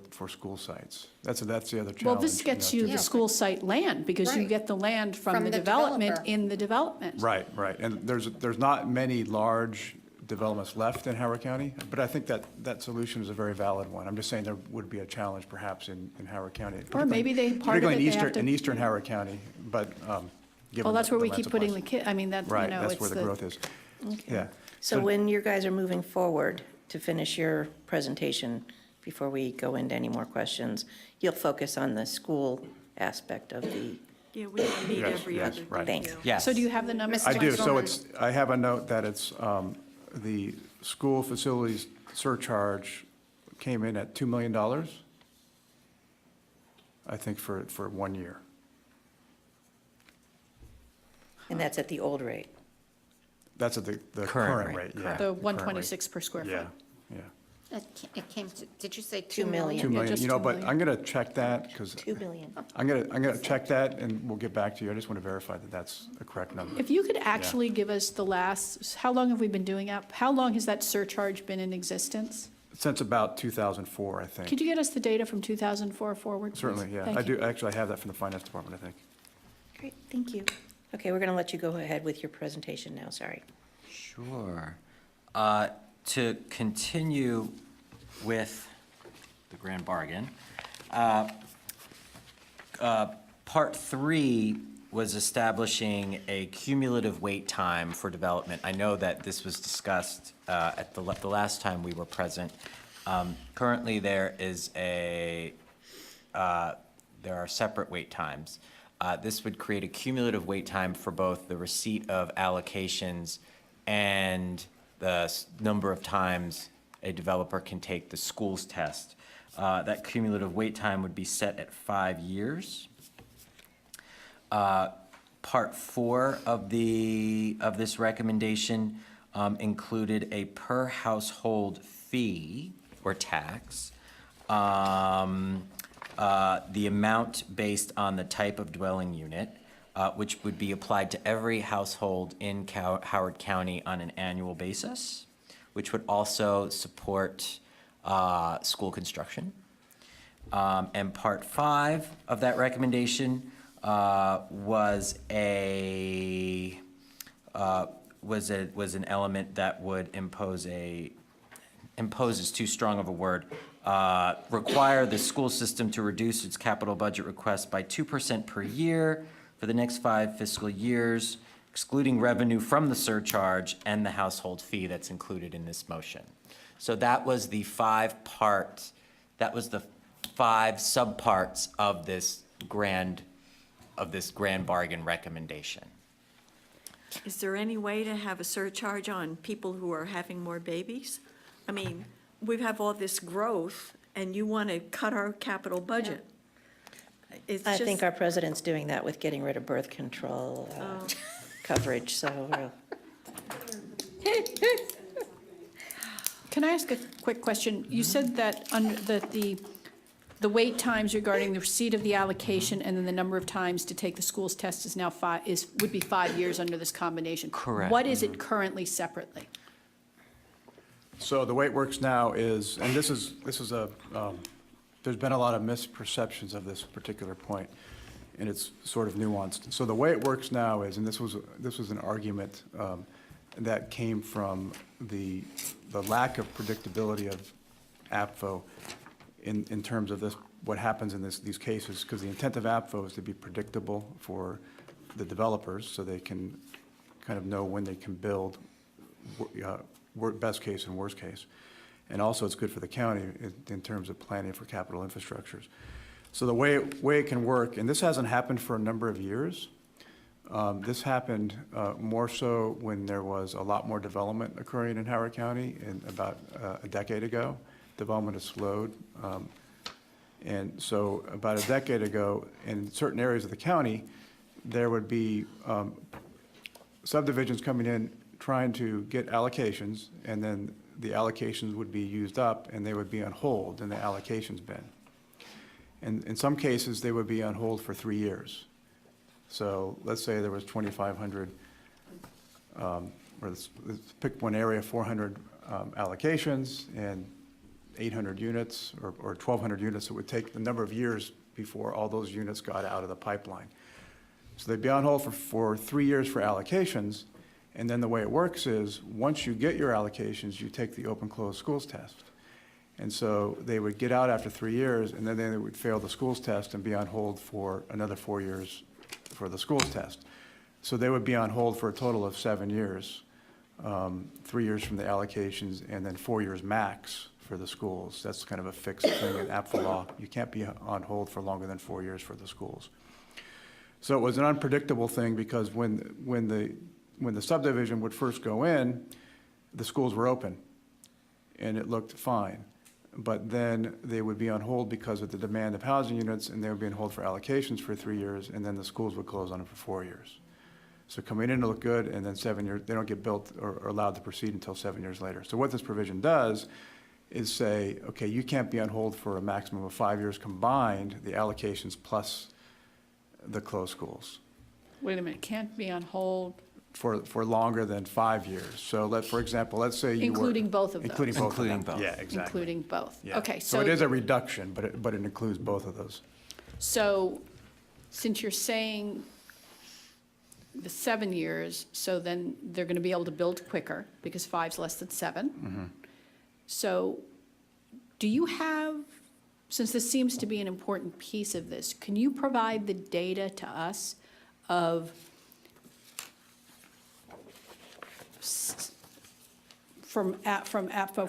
for school sites. That's the other challenge. Well, this gets you the school site land, because you Right. get the land from From the the development developer. in the development. Right. And there's not many large developments left in Howard County, but I think that solution is a very valid one. I'm just saying there would be a challenge perhaps in Howard County. Or maybe part of particularly it, they have to. in eastern Howard County, but given Well, that's where we the keep putting the kid, I mean, that, Right, it's that's where the growth is. Yeah. So when you guys are moving forward to finish your presentation, before we go into any more questions, you'll focus on the school aspect of the, Yeah, we don't need Yes, every yes, other right. Thanks. detail. Yes. So do you have the numbers? Mr. I do, so Councilwoman. I have a note that it's, the school facilities surcharge came in at $2 million, I think, for 1 year. and that's at the old rate. That's at the Current current rate, rate, yeah. correct. The current rate. 126 per square foot. Yeah, yeah. It came to, did you say 2 2 million? 2 million, just you know, 2 but million. I'm going to check that, because 2 billion. I'm going to check that, and we'll get back to you. I just want to verify that that's a correct number. If you could actually give us the last, how long have we been doing that? How long has that surcharge been in existence? Since about 2004, I think. Could you get us the data from 2004 forward, please? Certainly, yeah. Thank I you. do, actually, I have that from the finance department, I think. Great, thank you. Okay, we're going to let you go ahead with your presentation now, sorry. Sure. To continue with the grand bargain, Part 3 was establishing a cumulative wait time for development. I know that this was discussed at the last time we were present. Currently, there are separate wait times. This would create a cumulative wait time for both the receipt of allocations and the number of times a developer can take the schools test. That cumulative wait time would be set at 5 years. Part 4 of this recommendation included a per household fee or tax. The amount based on the type of dwelling unit, which would be applied to every household in Howard County on an annual basis, which would also support school construction. And part 5 of that recommendation was an element that would impose is too strong of a word, require the school system to reduce its capital budget request by 2% per year for the next 5 fiscal years, excluding revenue from the surcharge and the household fee that's included in this motion. So that was the 5 subparts of this grand bargain recommendation. Is there any way to have a surcharge on people who are having more babies? I mean, we have all this growth, and you want to cut our capital budget. It's I just- think our president's doing that with getting rid of birth control coverage, so Can I ask a quick question? You said that the wait times regarding the receipt of the allocation and then the number of times to take the schools test is now would be 5 years under this combination. Correct. What is it currently separately? So the way it works now is, and this is there's been a lot of misperceptions of this particular point, and it's sort of nuanced. So the way it works now is, and this was an argument that came from the lack of predictability of APFO in terms of what happens in these cases, because the intent of APFO is to be predictable for the developers, so they can kind of know when they can build, best case and worst case. And also, it's good for the county in terms of planning for capital infrastructures. So the way it can work, and this hasn't happened for a number of years. This happened more so when there was a lot more development occurring in Howard County about a decade ago. Development has slowed. And so about a decade ago, in certain areas of the county, there would be subdivisions coming in trying to get allocations, and then the allocations would be used up and they would be on hold in the allocations bin. And in some cases, they would be on hold for 3 years. So let's say there was 2,500, or let's pick one area, 400 allocations and 800 units or 1,200 units. It would take a number of years before all those units got out of the pipeline. So they'd be on hold for 3 years for allocations. And then the way it works is, once you get your allocations, you take the open-closed schools test. And so they would get out after 3 years, and then they would fail the schools test and be on hold for another 4 years for the schools test. So they would be on hold for a total of 7 years, 3 years from the allocations, and then 4 years max for the schools. That's kind of a fixed thing in APFA law. You can't be on hold for longer than 4 years for the schools. So it was an unpredictable thing, because when the subdivision would first go in, the schools were open, and it looked fine. But then they would be on hold because of the demand of housing units, and they would be on hold for allocations for 3 years, and then the schools would close on them for 4 years. So coming in to look good, and then 7 years, they don't get built or allowed to proceed until 7 years later. So what this provision does is say, okay, you can't be on hold for a maximum of 5 years combined, the allocations plus the closed schools, Wait a minute, can't be on hold, for longer than 5 years. So for example, let's say you were. including both of those? Including both of them. Including both. Yeah, exactly. Including both? Yeah. Okay, So it is a reduction, but it includes both of those. So, since you're saying the 7 years, so then they're going to be able to build quicker, because 5's less than 7. So, do you have, since this seems to be an important piece of this, can you provide the data to us of from APFO,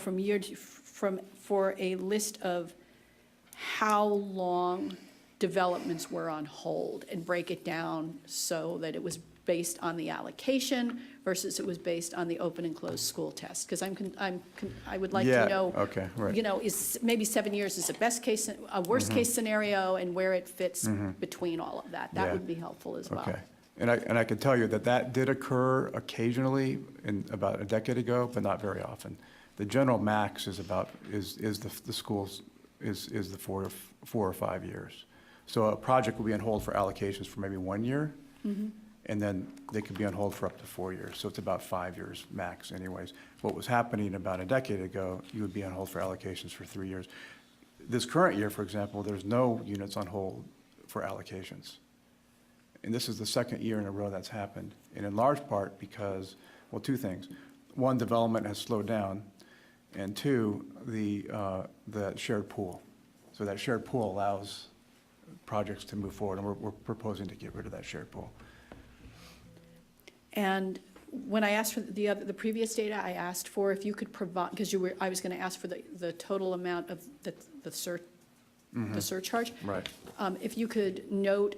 for a list of how long developments were on hold and break it down so that it was based on the allocation versus it was based on the open and closed school test? Because I would like Yeah, to know. okay, right. You know, is maybe 7 years is a best case, a worst case scenario, and where it fits between all of that. That Yeah. would be helpful as well. Okay. And I can tell you that that did occur occasionally about a decade ago, but not very often. The general max is the schools, is the 4 or 5 years. So a project will be on hold for allocations for maybe 1 year, and then they could be on hold for up to 4 years. So it's about 5 years max anyways. What was happening about a decade ago, you would be on hold for allocations for 3 years. This current year, for example, there's no units on hold for allocations. And this is the second year in a row that's happened, and in large part because, well, two things. One, development has slowed down, and two, the shared pool. So that shared pool allows projects to move forward, and we're proposing to get rid of that shared pool. And when I asked for the previous data, I asked for if you could provide, because I was going to ask for the total amount of the surcharge. Right. If you could note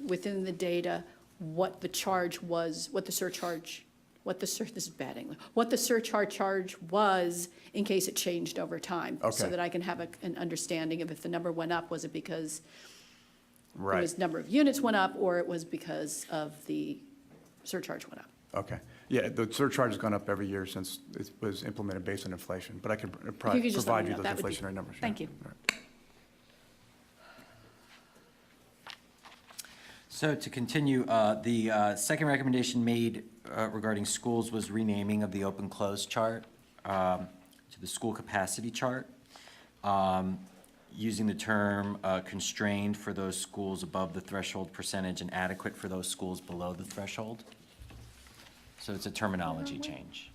within the data, what the charge was, what the surcharge was in case it changed over time. So Okay. that I can have an understanding of if the number went up, was it because Right. it was number of units went up, or it was because of the surcharge went up? Okay. Yeah, the surcharge has gone up every year since it was implemented based on inflation, but I can If you could just let provide me you know, those that would be- inflationary numbers. yeah. Thank you. All right. So to continue, the second recommendation made regarding schools was renaming of the open-closed chart to the school capacity chart, using the term constrained for those schools above the threshold percentage and adequate for those schools below the threshold. So it's a terminology change.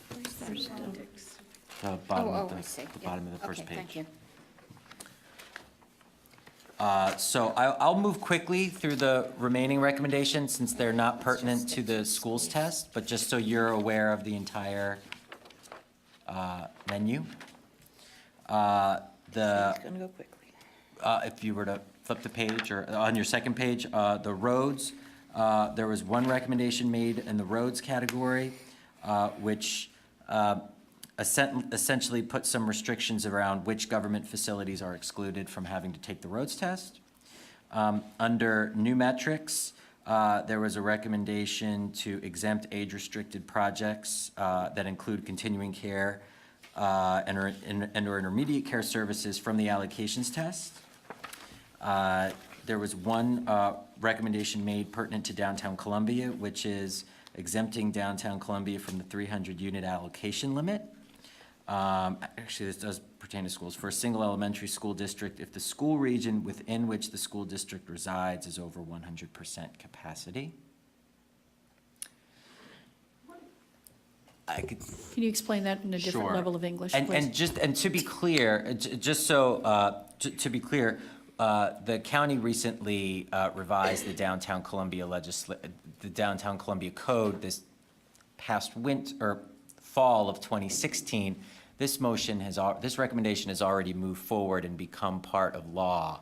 The bottom of I see. the Yeah. bottom of the first Okay, thank page. you. So I'll move quickly through the remaining recommendations since they're not pertinent to the schools test, but just so you're aware of the entire menu. It's going to go quickly. If you were to flip the page, or on your second page, the roads, there was one recommendation made in the roads category, which essentially put some restrictions around which government facilities are excluded from having to take the roads test. Under new metrics, there was a recommendation to exempt age-restricted projects that include continuing care and/or intermediate care services from the allocations test. There was one recommendation made pertinent to downtown Columbia, which is exempting downtown Columbia from the 300-unit allocation limit. Actually, this does pertain to schools. For a single elementary school district, if the school region within which the school district resides is over 100% capacity. Can you explain that in a different Sure. level of English, And please? to be clear, to be clear, the county recently revised the downtown Columbia code this past fall of 2016. This recommendation has already moved forward and become part of law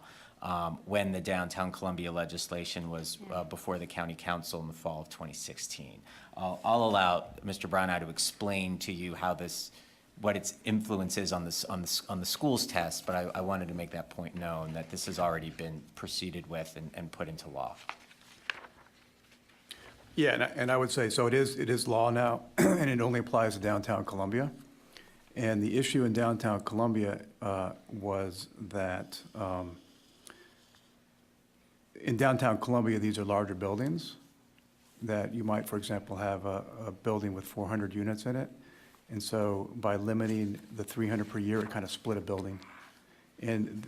when the downtown Columbia legislation was before the county council in the fall of 2016. I'll allow Mr. Brown to explain to you what its influence is on the schools test, but I wanted to make that point known, that this has already been proceeded with and put into law. Yeah, and I would say, so it is law now, and it only applies to downtown Columbia. And the issue in downtown Columbia was that in downtown Columbia, these are larger buildings that you might, for example, have a building with 400 units in it. And so by limiting the 300 per year, it kind of split a building. And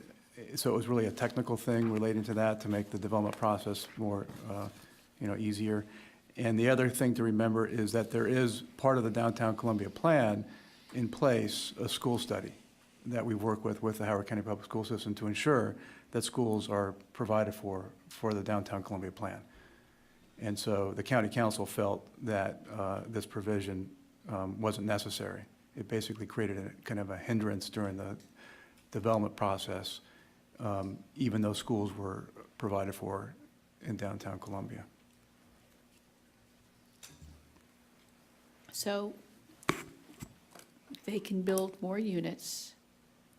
so it was really a technical thing relating to that to make the development process more, easier. And the other thing to remember is that there is part of the downtown Columbia plan in place, a school study that we work with the Howard County Public School System to ensure that schools are provided for the downtown Columbia plan. And so the county council felt that this provision wasn't necessary. It basically created a kind of a hindrance during the development process, even though schools were provided for in downtown Columbia. So they can build more units,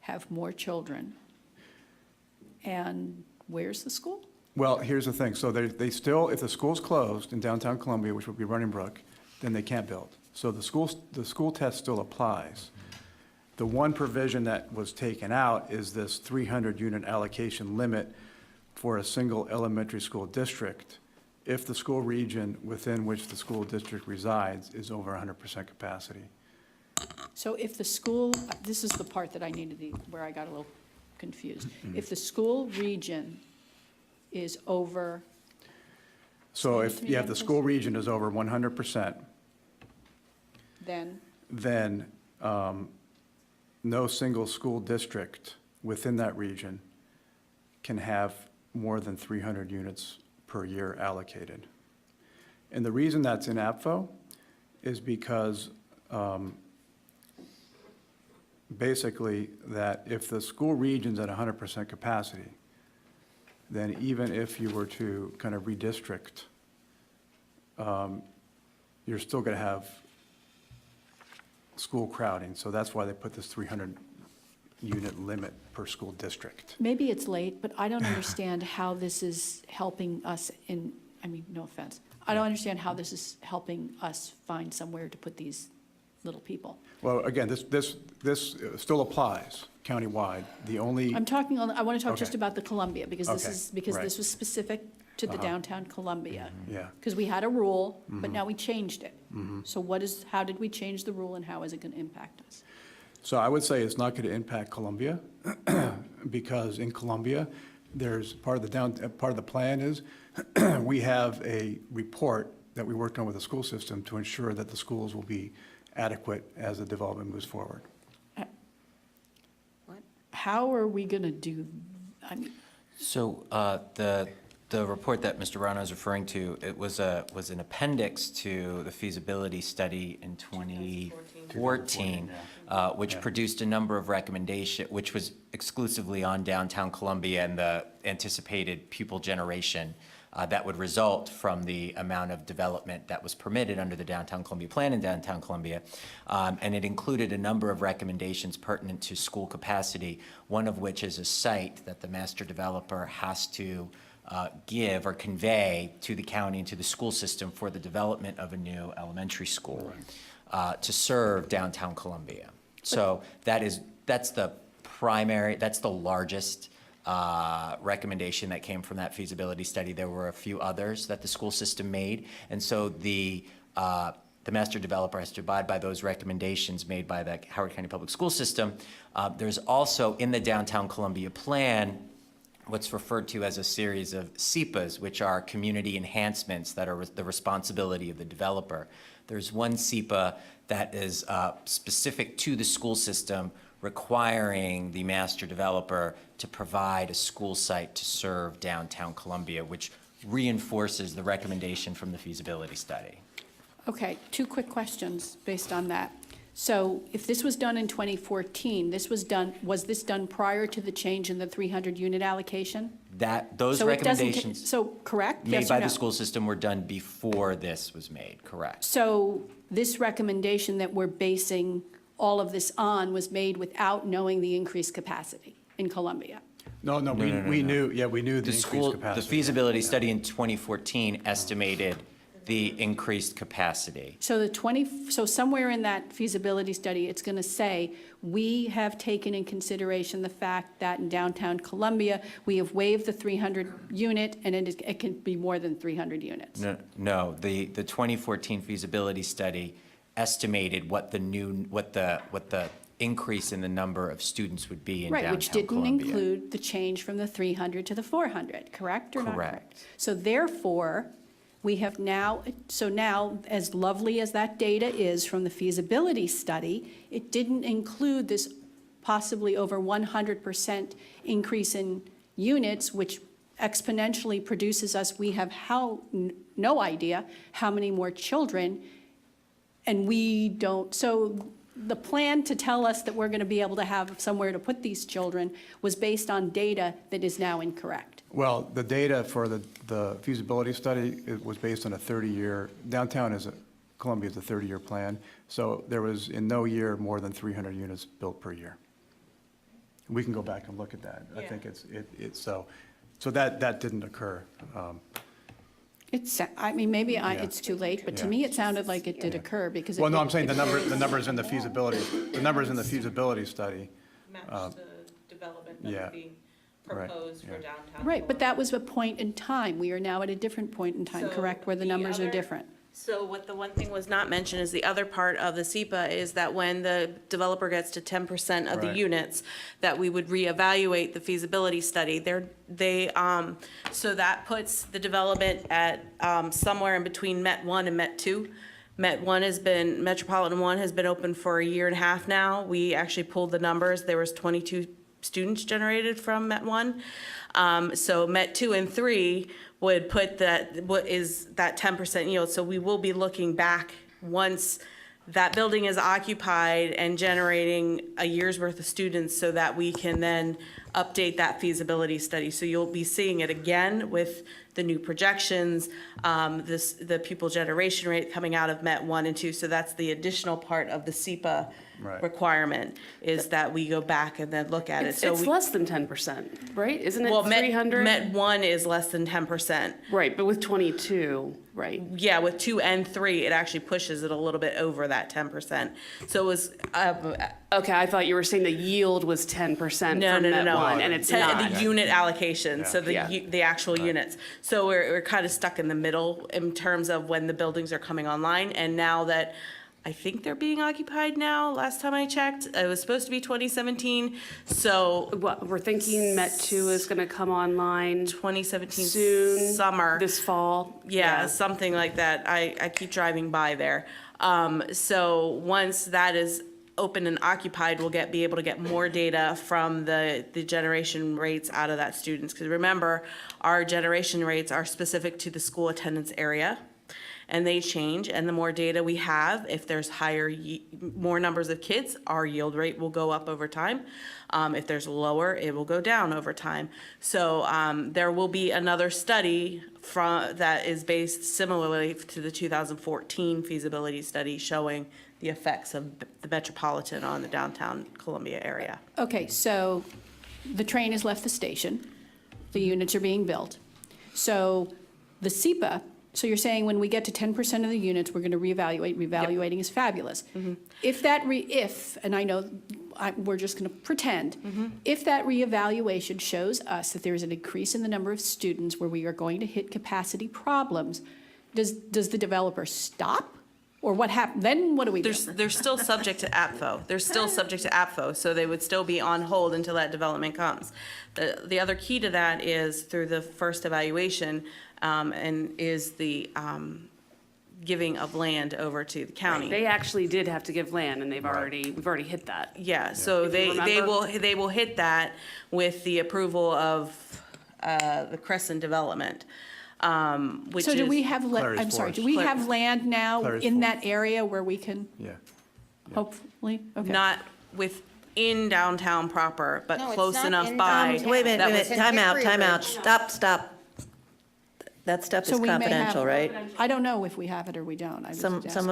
have more children, and where's the school? Well, here's the thing. So they still, if the school's closed in downtown Columbia, which would be Running Brook, then they can't build. So the school test still applies. The one provision that was taken out is this 300-unit allocation limit for a single elementary school district if the school region within which the school district resides is over 100% capacity. So if the school, this is the part that I needed, where I got a little confused. If the school region is over, So Say it to me if again, the please. school region is over 100%, then, no single school district within that region can have more than 300 units per year allocated. And the reason that's in APFO is because basically that if the school region's at 100% capacity, then even if you were to kind of redistrict, you're still going to have school crowding. So that's why they put this 300-unit limit per school district. maybe it's late, but I don't understand how this is helping us in, I mean, no offense. I don't understand how this is helping us find somewhere to put these little people. Well, again, this still applies countywide. The only, I'm talking, I want to talk just Okay. about the Columbia, because Okay, this right. was specific to the downtown Columbia. yeah. Because we had a rule, but now we changed it. So how did we change the rule and how is it going to impact us? So I would say it's not going to impact Columbia, because in Columbia, there's part of the plan is, we have a report that we worked on with the school system to ensure that the schools will be adequate as the development moves forward. How are we going to do, I mean, So the report that Mr. Rano is referring to, it was an appendix to the feasibility study in 2014, which produced a number of recommendations, which was exclusively on downtown Columbia and the anticipated pupil generation that would result from the amount of development that was permitted under the Downtown Columbia Plan in downtown Columbia. And it included a number of recommendations pertinent to school capacity, one of which is a site that the master developer has to give or convey to the county and to the school system for the development of a new elementary school to serve downtown Columbia. So that's the largest recommendation that came from that feasibility study. There were a few others that the school system made, and so the master developer has to abide by those recommendations made by the Howard County Public School System. There's also in the Downtown Columbia Plan what's referred to as a series of Hcpss, which are community enhancements that are the responsibility of the developer. There's one Hcpss that is specific to the school system, requiring the master developer to provide a school site to serve downtown Columbia, which reinforces the recommendation from the feasibility study. okay, two quick questions based on that. So if this was done in 2014, was this done prior to the change in the 300-unit allocation? Those So it doesn't ta- recommendations So, correct? made Yes or by no? the school system were done before this was made, correct? So this recommendation that we're basing all of this on was made without knowing the increased capacity in Columbia? No, we knew the increased capacity. The feasibility study in 2014 estimated the increased capacity. So so somewhere in that feasibility study, it's going to say, we have taken in consideration the fact that in downtown Columbia, we have waived the 300 unit, and it can be more than 300 units. No, the 2014 feasibility study estimated what the increase in the number of students would be in downtown Right, which didn't Columbia. include the change from the 300 to the 400, correct or not correct? Correct. So therefore, we have now, as lovely as that data is from the feasibility study, it didn't include this possibly over 100% increase in units, which exponentially produces us, we have no idea how many more children. and we don't, so the plan to tell us that we're going to be able to have somewhere to put these children was based on data that is now incorrect. Well, the data for the feasibility study, it was based on a 30-year, Columbia is a 30-year plan, so there was in no year more than 300 units built per year. We can go back and look at that. I think it's so that didn't occur. I mean, maybe Yeah. it's too late, but to Yeah. me, it sounded like it did occur because. Well, no, I'm saying the numbers in the feasibility study. Match the development that would be Right, proposed for yeah. downtown. Right, but that was a point in time. We are now at a different point in time, So correct, where the the numbers are other- different. So what the one thing was not mentioned is the other part of the SEPA is that when the developer gets to 10% of the Right. units, that we would reevaluate the feasibility study. So that puts the development at somewhere in between MET 1 and MET 2. Metropolitan 1 has been open for a year and a half now. We actually pulled the numbers. There was 22 students generated from MET 1. So MET 2 and 3 would put what is that 10% yield. So we will be looking back once that building is occupied and generating a year's worth of students so that we can then update that feasibility study. So you'll be seeing it again with the new projections, the pupil generation rate coming out of MET 1 and 2. So that's the additional part of the SEPA Right. requirement, is that we go back and then look at it. So It's less than 10%, right? Isn't it well, 300? MET 1 is less than 10%. Right, but with 22, right? Yeah, with 2 and 3, it actually pushes it a little bit over that 10%. So it was, Okay, I thought you were saying the yield was 10% for Met 1, and it's not. The unit allocation, so Yeah. the actual units. So we're kind of stuck in the middle in terms of when the buildings are coming online. And now that, I think they're being occupied now, last time I checked, it was supposed to be 2017. So What, we're thinking Met 2 is going to come online 2017 soon. summer. This fall. Yeah, something like that. I keep driving by there. So once that is open and occupied, we'll be able to get more data from the generation rates out of that students. Because remember, our generation rates are specific to the school attendance area, and they change. And the more data we have, if there's more numbers of kids, our yield rate will go up over time. If there's lower, it will go down over time. So there will be another study that is based similarly to the 2014 feasibility study showing the effects of the Metropolitan on the downtown Columbia area. Okay, so the train has left the station, the units are being built. So the SEPA, so you're saying when we get to 10% of the units, we're going to reevaluate. Reevaluating is fabulous. If and I know we're just going to pretend, if that reevaluation shows us that there is an increase in the number of students where we are going to hit capacity problems, does the developer stop? Or what happens, then what do we do? They're still subject to APFO. They're still subject to APFO, so they would still be on hold until that development comes. The other key to that is through the first evaluation, and is the giving of land over to the county. They actually did have to give land, and we've already hit that. Yeah, so If you they remember. will hit that with the approval of the Crescent development, which So do is- we have, Clary's I'm sorry, Forest. do we have land now Clary's in Forest. that area where we can, Yeah. hopefully? Okay. not within downtown proper, but No, it's close not enough in by. downtown. Wait a minute, that wait a was- minute, time out, Hickory time out, Ridge. stop. That stuff So is we may have- confidential, right? I don't know if we have it or we don't. I was Some just of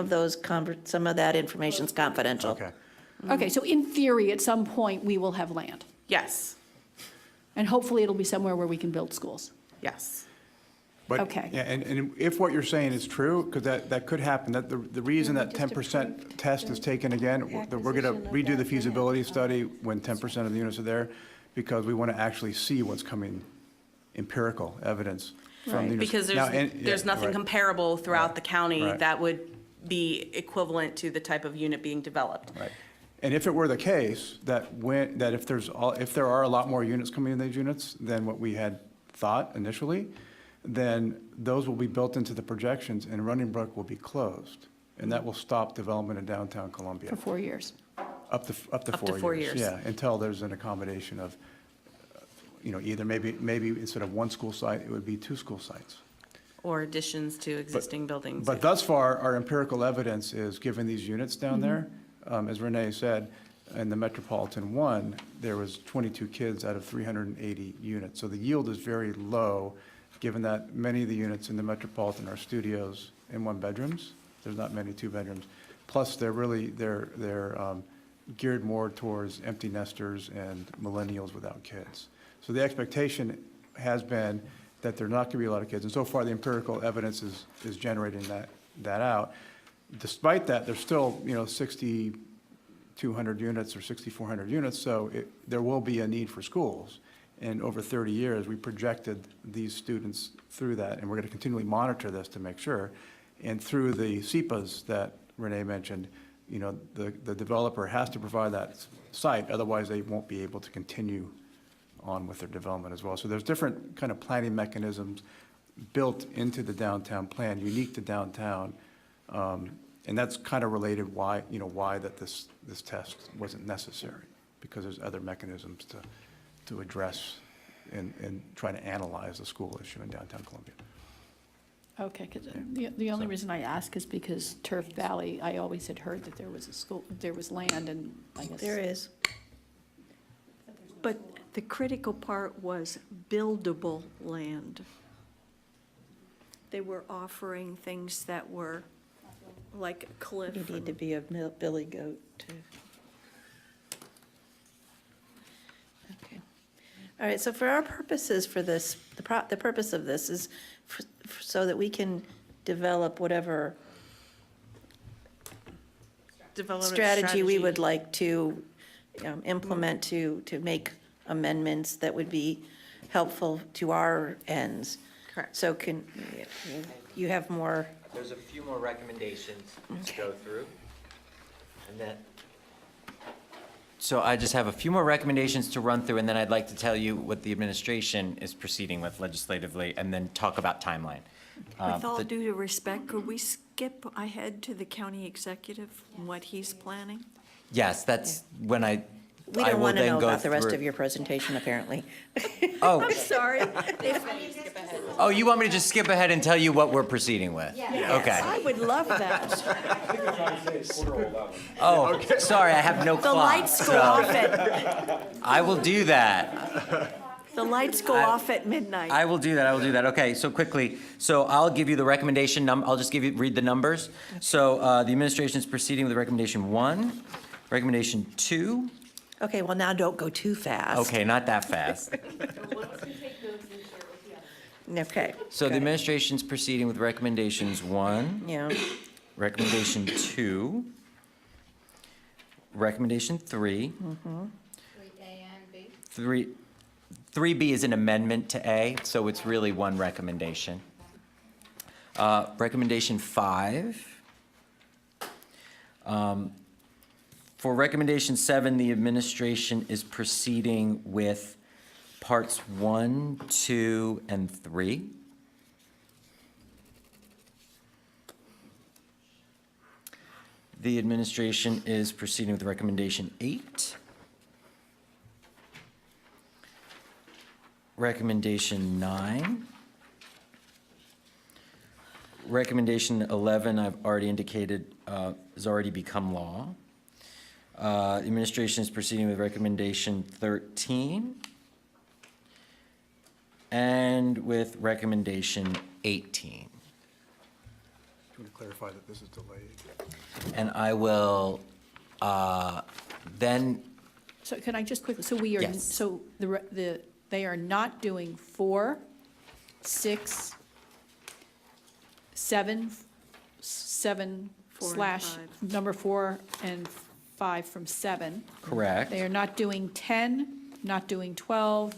some of that information's confidential. Okay. asking. Okay, so in theory, at some point, we will have land. Yes, And hopefully, it'll be somewhere where we can build schools. yes. But, Okay. yeah, and if what you're saying is true, because that could happen, that the reason that 10% test is taken again, we're going to redo the feasibility study when 10% of the units are there, because we want to actually see what's coming, empirical evidence from the units. Because Now, there's nothing right. comparable throughout the county Right. that would be equivalent to the type of unit being developed. Right. And if it were the case that if there are a lot more units coming in these units than what we had thought initially, then those will be built into the projections and Running Brook will be closed. And that will stop development in downtown Columbia. For 4 years. Up to 4 years. Up to 4 years. Yeah, until there's an accommodation of, either maybe instead of one school site, it would be 2 school sites. or additions to existing buildings. But thus far, our empirical evidence is, given these units down there, as Renee said, in the Metropolitan 1, there was 22 kids out of 380 units. So the yield is very low, given that many of the units in the Metropolitan are studios and one-bedrooms. There's not many two-bedrooms. Plus, they're geared more towards empty nesters and millennials without kids. So the expectation has been that there are not going to be a lot of kids. And so far, the empirical evidence is generating that out. Despite that, there's still, 6,200 units or 6,400 units, so there will be a need for schools. And over 30 years, we projected these students through that, and we're going to continually monitor this to make sure. And through the Hcpss that Renee mentioned, the developer has to provide that site, otherwise they won't be able to continue on with their development as well. So there's different kind of planning mechanisms built into the downtown plan, unique to downtown. And that's kind of related why this test wasn't necessary, because there's other mechanisms to address and try to analyze the school issue in downtown Columbia. Okay, because the only reason I ask is because Turf Valley, I always had heard that there was a school, there was land, and I guess. There is. But the critical part was buildable land. They were offering things that were like a cliff. You need to be a billy goat to. Okay. All right, so for our purposes for this, the purpose of this is so that we can develop whatever strategy we would like to implement to make amendments that would be helpful to our ends. Correct. So you have more? There's a few more recommendations to go through. And then, so I just have a few more recommendations to run through, and then I'd like to tell you what the administration is proceeding with legislatively, and then talk about timeline. With all due respect, could we skip ahead to the county executive and what he's planning? Yes, that's when We I don't will want to then know go about the rest through- of your presentation, apparently. Oh, Sorry. oh, you want me to just skip ahead and tell you what we're proceeding with? Okay. I would love that. Oh, sorry, I have no The clock. lights go so off at, I will do that. the lights go off at midnight. I will do that. Okay, so quickly, so I'll give you the recommendation, I'll just read the numbers. So the administration is proceeding with recommendation 1, recommendation 2. Okay, well, now don't go too fast. Okay, not that fast. Okay. So the administration's proceeding with recommendations 1, Yeah, recommendation 2, recommendation 3. 3A and B. 3B is an amendment to A, so it's really one recommendation. Recommendation 5. For recommendation 7, the administration is proceeding with parts 1, 2, and 3. The administration is proceeding with recommendation 8. Recommendation 9. Recommendation 11, I've already indicated, has already become law. The administration is proceeding with recommendation 13 and with recommendation 18. Do you want to clarify that this is delayed? And I will then, So can I just quickly, so we are, Yes. so they are not doing 4, 6, 7, 7 4 and slash 5. number 4 and 5 from 7. correct, They are not doing 10, not doing 12,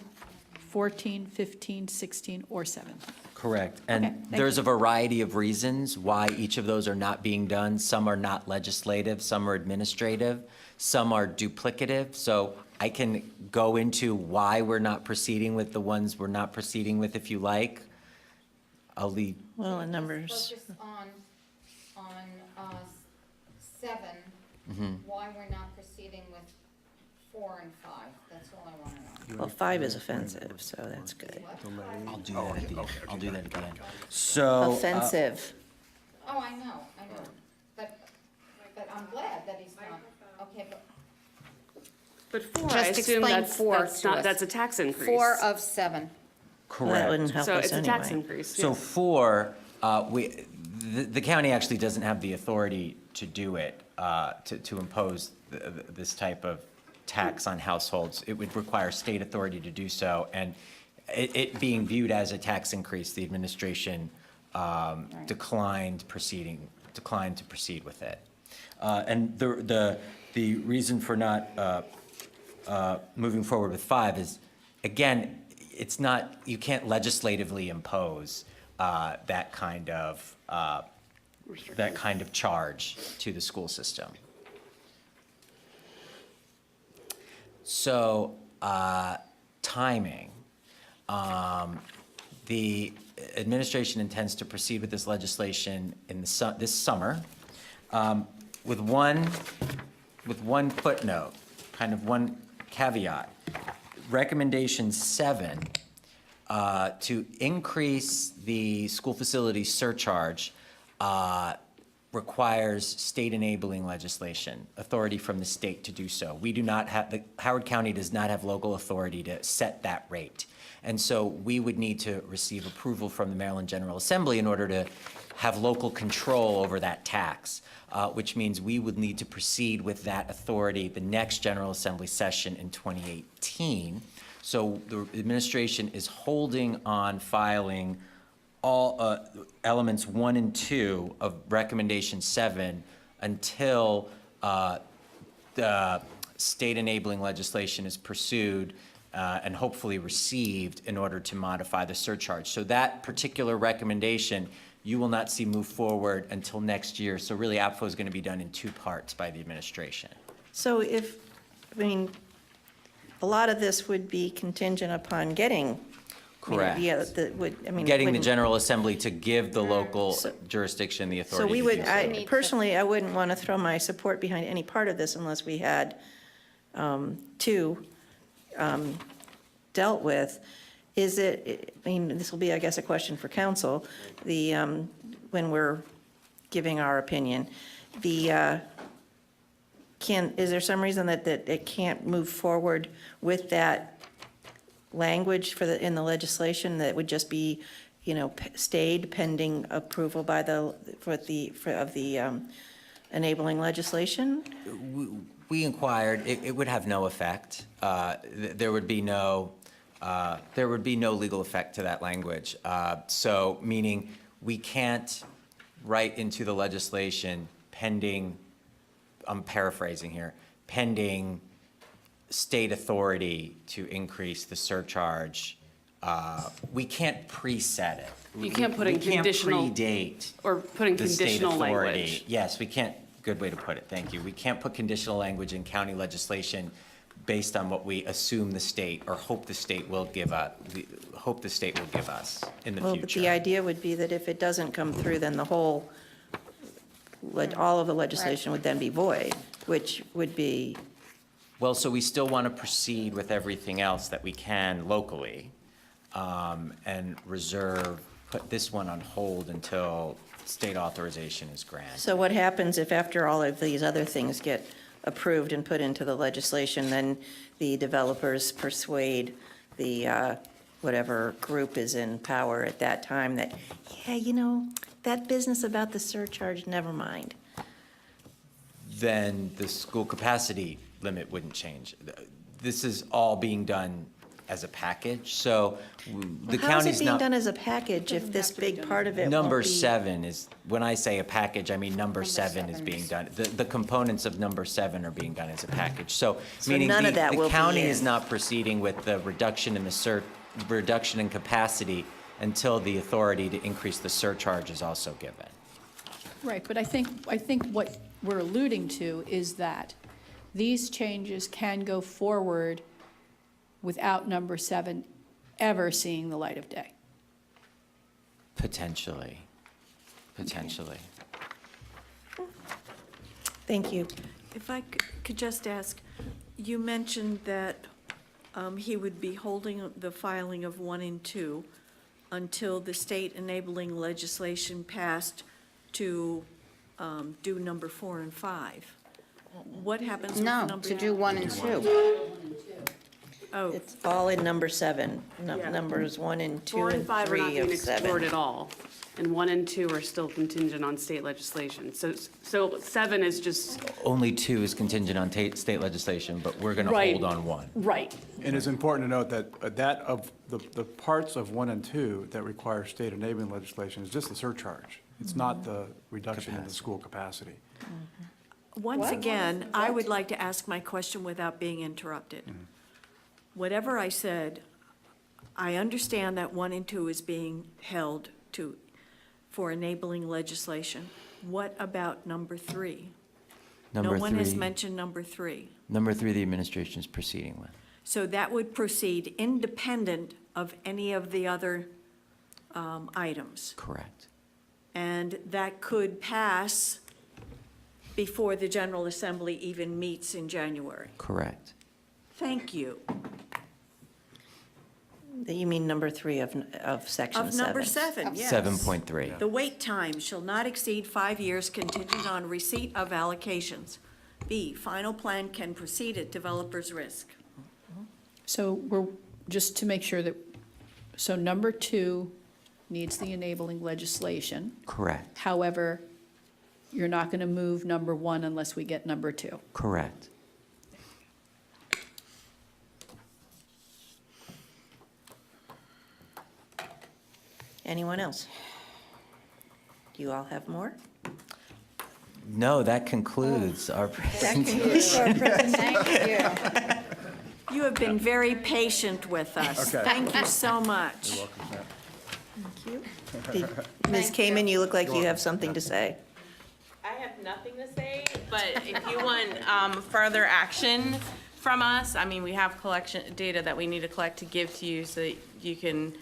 14, 15, 16, or 7. correct. Okay, And thank there's you. a variety of reasons why each of those are not being done. Some are not legislative, some are administrative, some are duplicative. So I can go into why we're not proceeding with the ones we're not proceeding with if you like. I'll leave, well, the numbers. Focus on 7, Mm-hmm. why we're not proceeding with 4 and 5, that's all I want to know. Well, 5 is offensive, so that's good. I'll do that at the end. I'll do that at the end. So. Offensive. Oh, I know, but I'm glad that he's not, okay, but. But 4, I Just assume explain that's, 4 that's to not, us. that's a tax increase. 4 of 7. Well, that Correct. wouldn't help So us it's a tax anyway. increase, So yeah. 4, the county actually doesn't have the authority to do it, to impose this type of tax on households. It would require state authority to do so, and it being viewed as a tax increase, the administration declined to proceed with it. And the reason for not moving forward with 5 is, again, it's not, you can't legislatively impose that kind of charge to the school system. So, timing. The administration intends to proceed with this legislation in this summer, with one footnote, kind of one caveat. Recommendation 7, to increase the school facility surcharge, requires state enabling legislation, authority from the state to do so. We do not have, Howard County does not have local authority to set that rate. And so we would need to receive approval from the Maryland General Assembly in order to have local control over that tax, which means we would need to proceed with that authority the next General Assembly session in 2018. So the administration is holding on filing all elements 1 and 2 of recommendation 7 until the state enabling legislation is pursued and hopefully received in order to modify the surcharge. So that particular recommendation you will not see move forward until next year. So really, APFO is going to be done in 2 parts by the administration. So a lot of this would be contingent upon getting. Correct. Yeah, Getting the wouldn't- General Assembly to give the local So- jurisdiction the So authority we to would, do so. I personally, I wouldn't want to throw my support behind any part of this unless we had 2 dealt with. Is it, this will be, I guess, a question for council, when we're giving our opinion, is there some reason that it can't move forward with that language in the legislation that would just be, stayed pending approval by of the enabling legislation? We inquired, it would have no effect. There would be no legal effect to that language. So, meaning we can't write into the legislation pending, I'm paraphrasing here, pending state authority to increase the surcharge. We can't preset it. You can't put in conditional- We can't predate Or putting the state conditional authority. language. Yes, we can't, good way to put it, thank you. We can't put conditional language in county legislation based on what we assume the state or hope the state will give us in the Well, but the future. idea would be that if it doesn't come through, then the whole, all of the legislation would then be void, which would be, Well, so we still want to proceed with everything else that we can locally, and put this one on hold until state authorization is granted. so what happens if after all of these other things get approved and put into the legislation, then the developers persuade the, whatever group is in power at that time that, that business about the surcharge, never mind. Then the school capacity limit wouldn't change. This is all being done as a package, so the How is county's it being not. done as a package if this big part of it won't Number be- 7 is, when I say a package, I mean number 7 is 7 being is- done. The components of number 7 are being done as a package. So, So meaning none of that will the be county in. is not proceeding with the reduction in reduction in capacity until the authority to increase the surcharge is also given. Right, but I think what we're alluding to is that these changes can go forward without number 7 ever seeing the light of day. Potentially. Thank you. If I could just ask, You mentioned that he would be holding the filing of 1 and 2 until the state enabling legislation passed to do number 4 and 5. What happens with No, number? to do 1 and 2. Oh, It's all in number 7, Yeah. numbers 1 and 2 4 and and 5 are not 3 being of explored 7. at all, and 1 and 2 are still contingent on state legislation. So 7 is just, Only 2 is contingent on state legislation, but we're going to Right. hold on 1. right, And it's important to note that that of the parts of 1 and 2 that require state enabling legislation is just the surcharge. It's not the reduction in the school capacity. once again, I would like to ask my question without being interrupted. Whatever I said, I understand that 1 and 2 is being held for enabling legislation. What about number 3? Number No one has 3, mentioned number 3. number 3, the administration is proceeding with. So that would proceed independent of any of the other items. Correct. And that could pass before the General Assembly even meets in January. Correct. Thank you. You mean number 3 of section 7? Of number 7, yes. 7.3. The wait time shall not exceed 5 years contingent on receipt of allocations. B, final plan can proceed at developer's risk. So we're, just to make sure that, so number 2 needs the enabling legislation. Correct. However, you're not going to move number 1 unless we get number 2. Correct. Anyone else? Do you all have more? No, that concludes our That concludes our presentation. Thank you. You have been very patient with us. Okay. Thank you so much. Ms. Kamen, you look like you have something to say. I have nothing to say, but if you want further action from us, I mean, we have collection data that we need to collect to give to you so that you can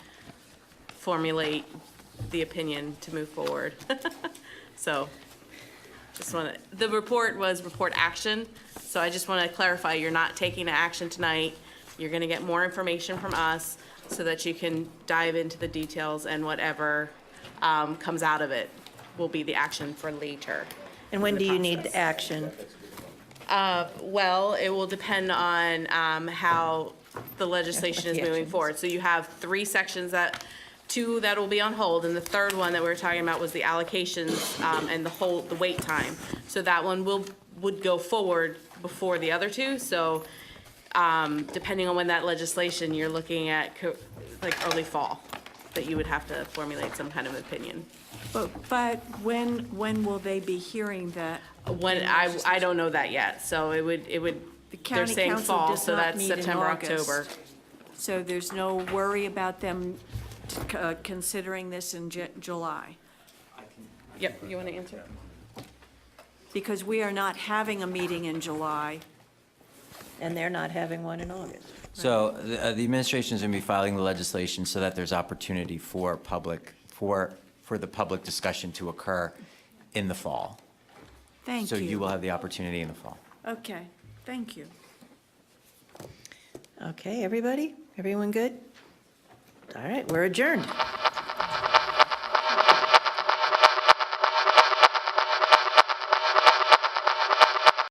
formulate the opinion to move forward. So, just want to, the report was report action, so I just want to clarify, you're not taking action tonight. You're going to get more information from us so that you can dive into the details, and whatever comes out of it will be the action for later. And when in do the you need process. action? Well, it will depend on how the legislation is moving forward. So you have 3 sections two that will be on hold, and the third one that we were talking about was the allocations and the wait time. So that one would go forward before the other 2. So depending on when that legislation, you're looking at like early fall, that you would have to formulate some kind of opinion. But when will they be hearing that? When, I don't know that yet, so it would, The they're county saying council fall, does so not that's meet in September, August. October. So there's no worry about them considering this in July? Yep, you want to answer? Because we are not having a meeting in July. And they're not having one in August. So the administration is going to be filing the legislation so that there's opportunity for the public discussion to occur in the fall. Thank So you you. will have the opportunity in the fall. Okay, thank you. Okay, everybody? Everyone good? All right, we're adjourned.